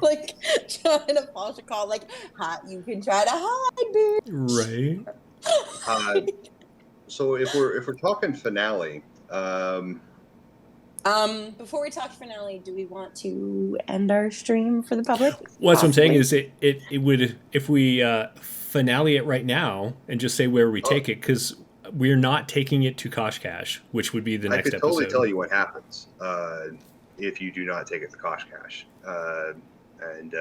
like trying to follow Shakal. Like, ha, you can try to hide, bitch. Right. Uh, so if we're talking finale, Before we talk finale, do we want to end our stream for the public? Well, that's what I'm saying Possibly. is it would if we finale it right now and just say where we Oh. take it, because we're not taking it to Koshkash, which would be the I next could totally episode. tell you what happens if you do not take it to Koshkash. And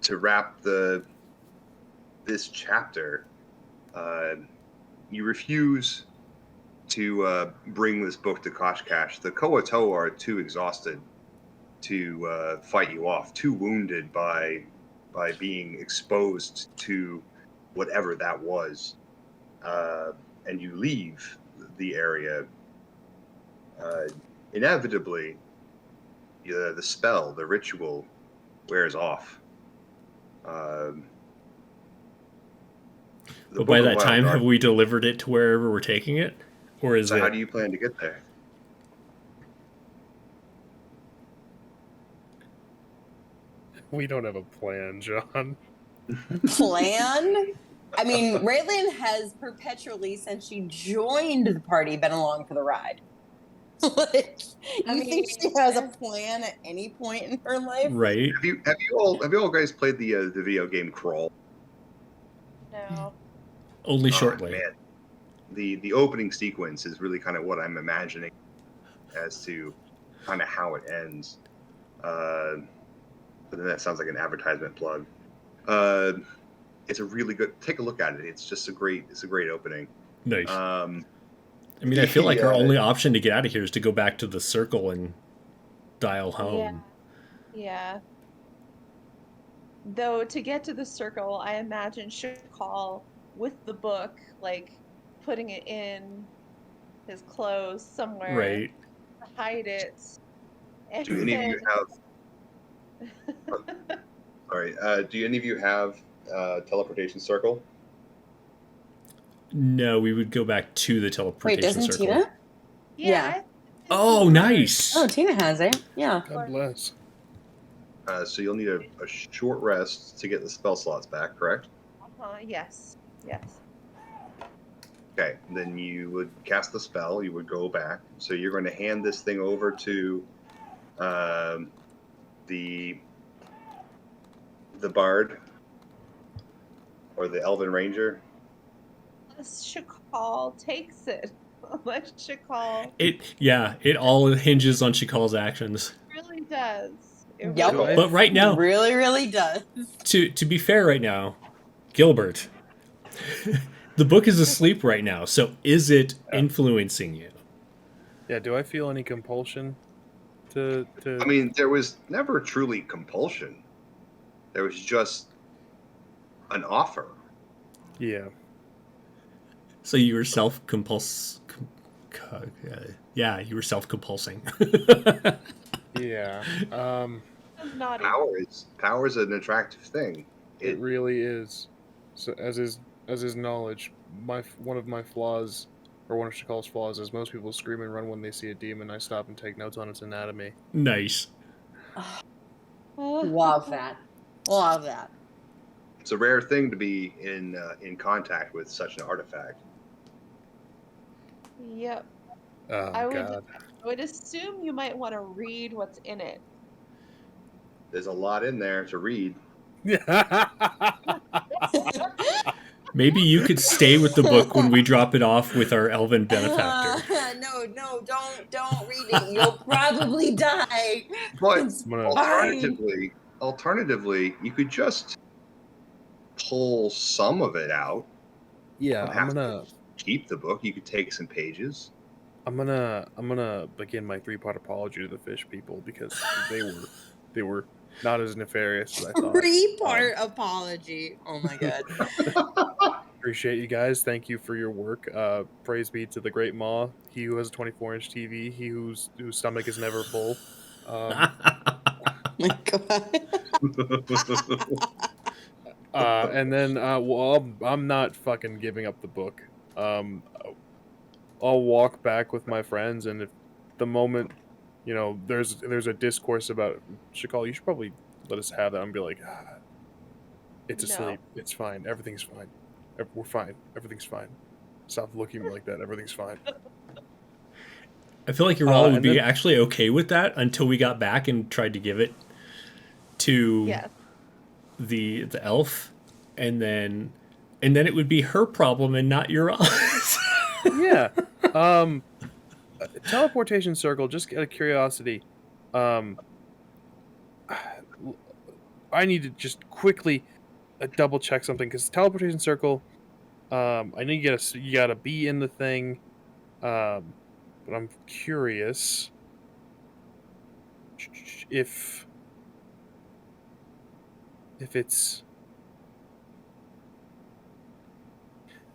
to wrap this chapter, you refuse to bring this book to Koshkash. The Koatoa are too exhausted to fight you off, too wounded by being exposed to whatever that was, and you leave the area. Inevitably, the spell, the ritual, wears off. The But Book by of that Wild time, Dark- have we delivered it to wherever we're taking it, or is So it? how do you plan to get there? We don't have a plan, John. Plan? I mean, Raylan has perpetually, since she joined the party, been along for the ride. Like, you think she has a plan at any point in her life? Right. Have you all guys played the video game Crawl? No. Only Oh, shortly. man. The opening sequence is really kind of what I'm imagining as to kind of how it ends. But then that sounds like an advertisement plug. It's a really good. Take a look at it. It's just a great opening. Nice. I I mean, I feel like our yeah. only option to get out of here is to go back to the circle and dial home. Yeah. Though to get to the circle, I imagine Shakal with the book, like putting it in his clothes somewhere, Right. to hide it. And Do any of you have? Sorry. Do any of you have teleportation circle? No, we would go back to the Wait, teleportation doesn't circle. Tina? Yeah. Oh, nice. Oh, Tina has it. Yeah. God bless. So you'll need a short rest to get the spell slots back, correct? Yes. Yes. Okay, then you would cast the spell. You would go back. So you're going to hand this thing over to the bard or the elven ranger. Unless Shakal takes it. Unless Shakal It all hinges on Shakal's actions. really does. It Yep. really But right now, Really, really does. to be fair, right now, Gilbert, the book is asleep right now. So is it influencing you? Yeah, do I feel any compulsion to I mean, there was never truly compulsion. There was just an offer. Yeah. So you were yeah, you were self-compulsing. Yeah. is naughty. Power is an attractive thing. It really is. So as is knowledge, one of my flaws, or one of Shakal's flaws, is most people scream and run when they see a demon. I stop and take notes on its anatomy. Nice. Love that. Love that. It's a rare thing to be in contact with such an artifact. Yep. Oh I God. would assume you might want to read what's in it. There's a lot in there to read. Maybe you could stay with the book when we drop it off with our elven benefactor. No, don't read it. You'll probably die. But It's alternatively, you could just pull some of it out. Yeah, You don't have to keep the book. You could take some pages. I'm gonna begin my 3-part apology to the fish people because they were not as nefarious as I thought. 3-part apology. Oh my god. Appreciate you guys. Thank you for your work. Praise be to the great Maw, he who has a 24-inch TV, he whose stomach is never full. My god. And then, well, I'm not fucking giving up the book. I'll walk back with my friends, and if the moment, you know, there's a discourse about Shakal, you should probably let us have that and be like, it's No. asleep. It's fine. Everything's fine. We're fine. Everything's fine. Stop looking like that. Everything's fine. I feel like Urala would be then- actually okay with that until we got back and tried to give it to Yes. the elf, and then it would be her problem and not Urala's. Yeah. Teleportation circle, just out of curiosity. I need to just quickly double check something because teleportation circle. I know you gotta be in the thing, but I'm curious if it's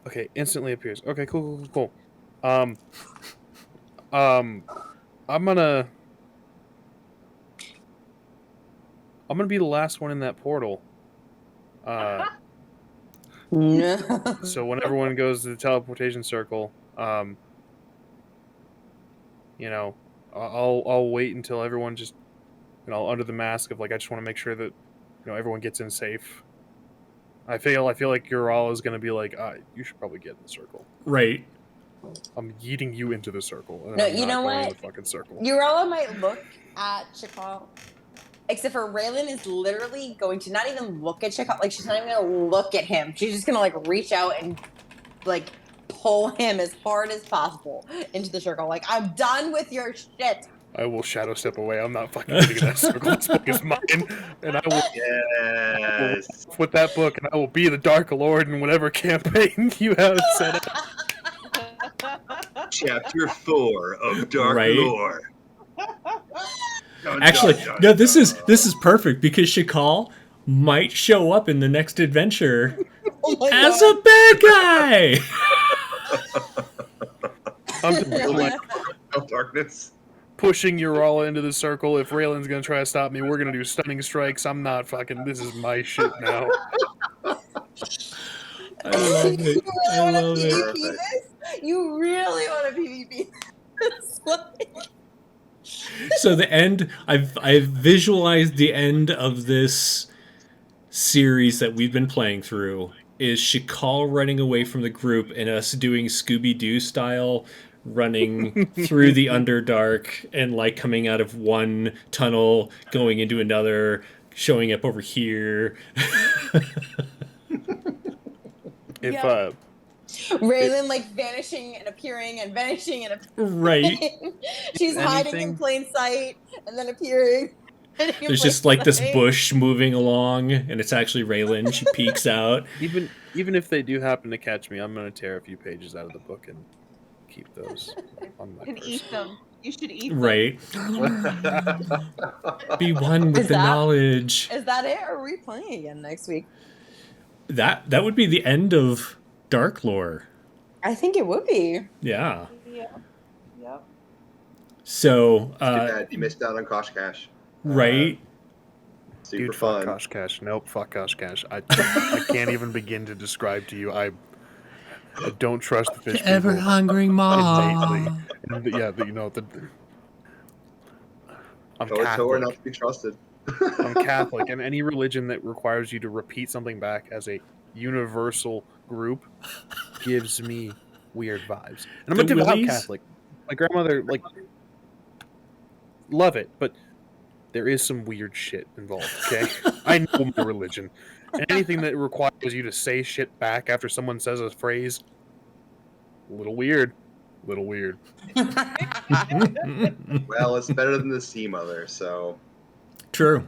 okay. Instantly appears. Okay, cool. I'm gonna be the last one in that portal. No. So when everyone goes to the teleportation circle, you know, I'll wait until everyone just, you know, under the mask of like I just want to make sure that, you know, everyone gets in safe. I feel like Ural is gonna be like, you should probably get in the circle. Right. I'm yeeting you into the circle. And No, I'm you not know going what? in the fucking circle. Urella might look at Chakal, except for Raylan is literally going to not even look at Chakal. Like, she's not even going to look at him. She's just going to, like, reach out and, like, pull him as hard as possible into the circle. Like, I'm done with your shit. I will shadow step away. I'm not fucking getting in that circle. This book is mine, and I will Yes. with that book, and I will be the Dark Lord in whatever campaign you have set up. Chapter 4 of Dark Right. Lore. Dun, Actually, dun, dun, no. This is dun. perfect because Shakal might show up in the next adventure Oh my as God. a bad guy. I'm just like Of darkness. pushing Urala into the circle. If Raylan's gonna try to stop me, we're gonna do stunning strikes. I'm not fucking. This is my shit now. I love it. I love it. PvP this? You really want to PvP this? So the end. I've visualized the end of this series that we've been playing through is Shakal running away from the group and us doing Scooby-Doo style running through the Underdark and like coming out of one tunnel going into another, showing up over here. If Yeah. Raylan like vanishing and appearing and vanishing and appearing. Right. She's hiding in Anything- plain sight and then appearing. There's just like this bush moving along and it's actually Raylan. She peeks out. even if they do happen to catch me, I'm gonna tear a few pages out of the book and keep those on my And person. eat them. You should eat them. Right. Be one with Is the that- knowledge. Is that it? Or are we playing again next week? That would be the end of Dark Lore. I think it would be. Yeah. Yeah. Yep. So, Too bad you missed out on Koshkash. right. Super Dude, fun. fuck Koshkash. Nope, fuck Koshkash. I can't even begin to describe to you. I don't trust the fish people. hungry innately. And yeah, you know I'm Toa not Catholic. to be trusted. I'm Catholic, and any religion that requires you to repeat something back as a universal group gives me weird vibes. And I'm a The devout Willies? Catholic. My grandmother, like, love it, but there is some weird shit involved, okay? I know my religion. And anything that requires you to say shit back after someone says a phrase, a little weird. Little weird. Well, it's better than the Sea Mother, so. True.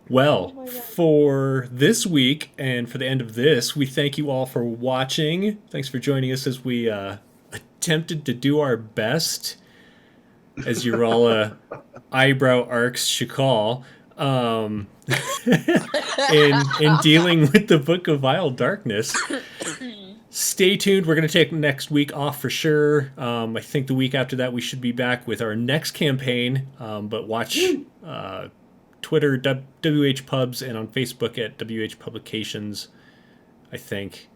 Well, Oh my God. for this week and for the end of this, we thank you all for watching. Thanks for joining us as we attempted to do our best, as Urala eyebrow arcs Shakal, in dealing with the Book of Vile Darkness. Stay tuned. We're going to take next week off for sure. I think the week after that we should be back with our next campaign. But watch Twitter, WH Pubs, and on Facebook at WH Publications, I think.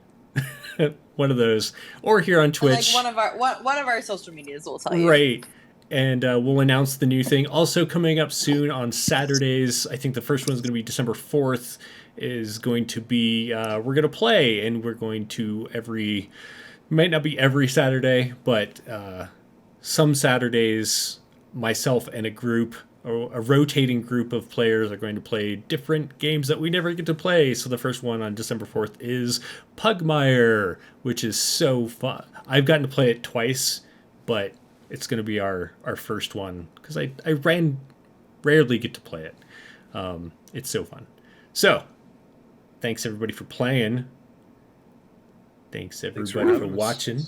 One of those. Or here on Twitch. Like one of our social medias will tell you. Right. And we'll announce the new thing. Also coming up soon on Saturdays, I think the first one's going to be December 4th, is going to be, we're going to play, and we're going to might not be every Saturday, but some Saturdays, myself and a rotating group of players are going to play different games that we never get to play. So the first one on December 4th is Pugmire, which is so fun. I've gotten to play it twice, but it's going to be our first one because I rarely get to play it. It's so fun. So, thanks everybody for playing. Thanks everybody for watching.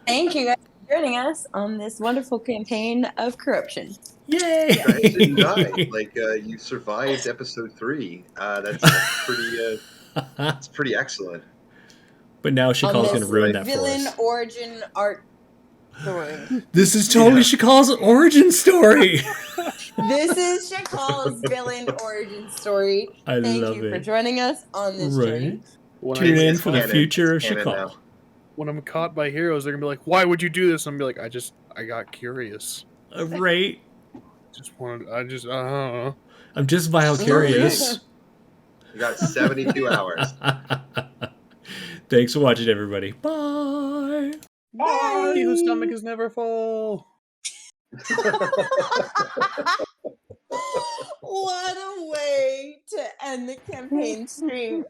Thank you guys for joining us on this wonderful campaign of corruption. Yay! You guys didn't die. Like you survived episode 3. That's pretty excellent. But now Shakal's going to ruin that for villain us. origin art story. This is totally Shakal's origin story. This is Shakal's villain origin story. Thank you for joining us on this journey. Tune in for the future of Shakal. When I'm caught by heroes, they're gonna be like, "Why would you do this?" I'm gonna be like, "I got curious." Right. I don't know. I'm just vile curious. You got 72 hours. Thanks for watching, everybody. Bye. Bye. He whose stomach is never full. What a way to end the campaign stream.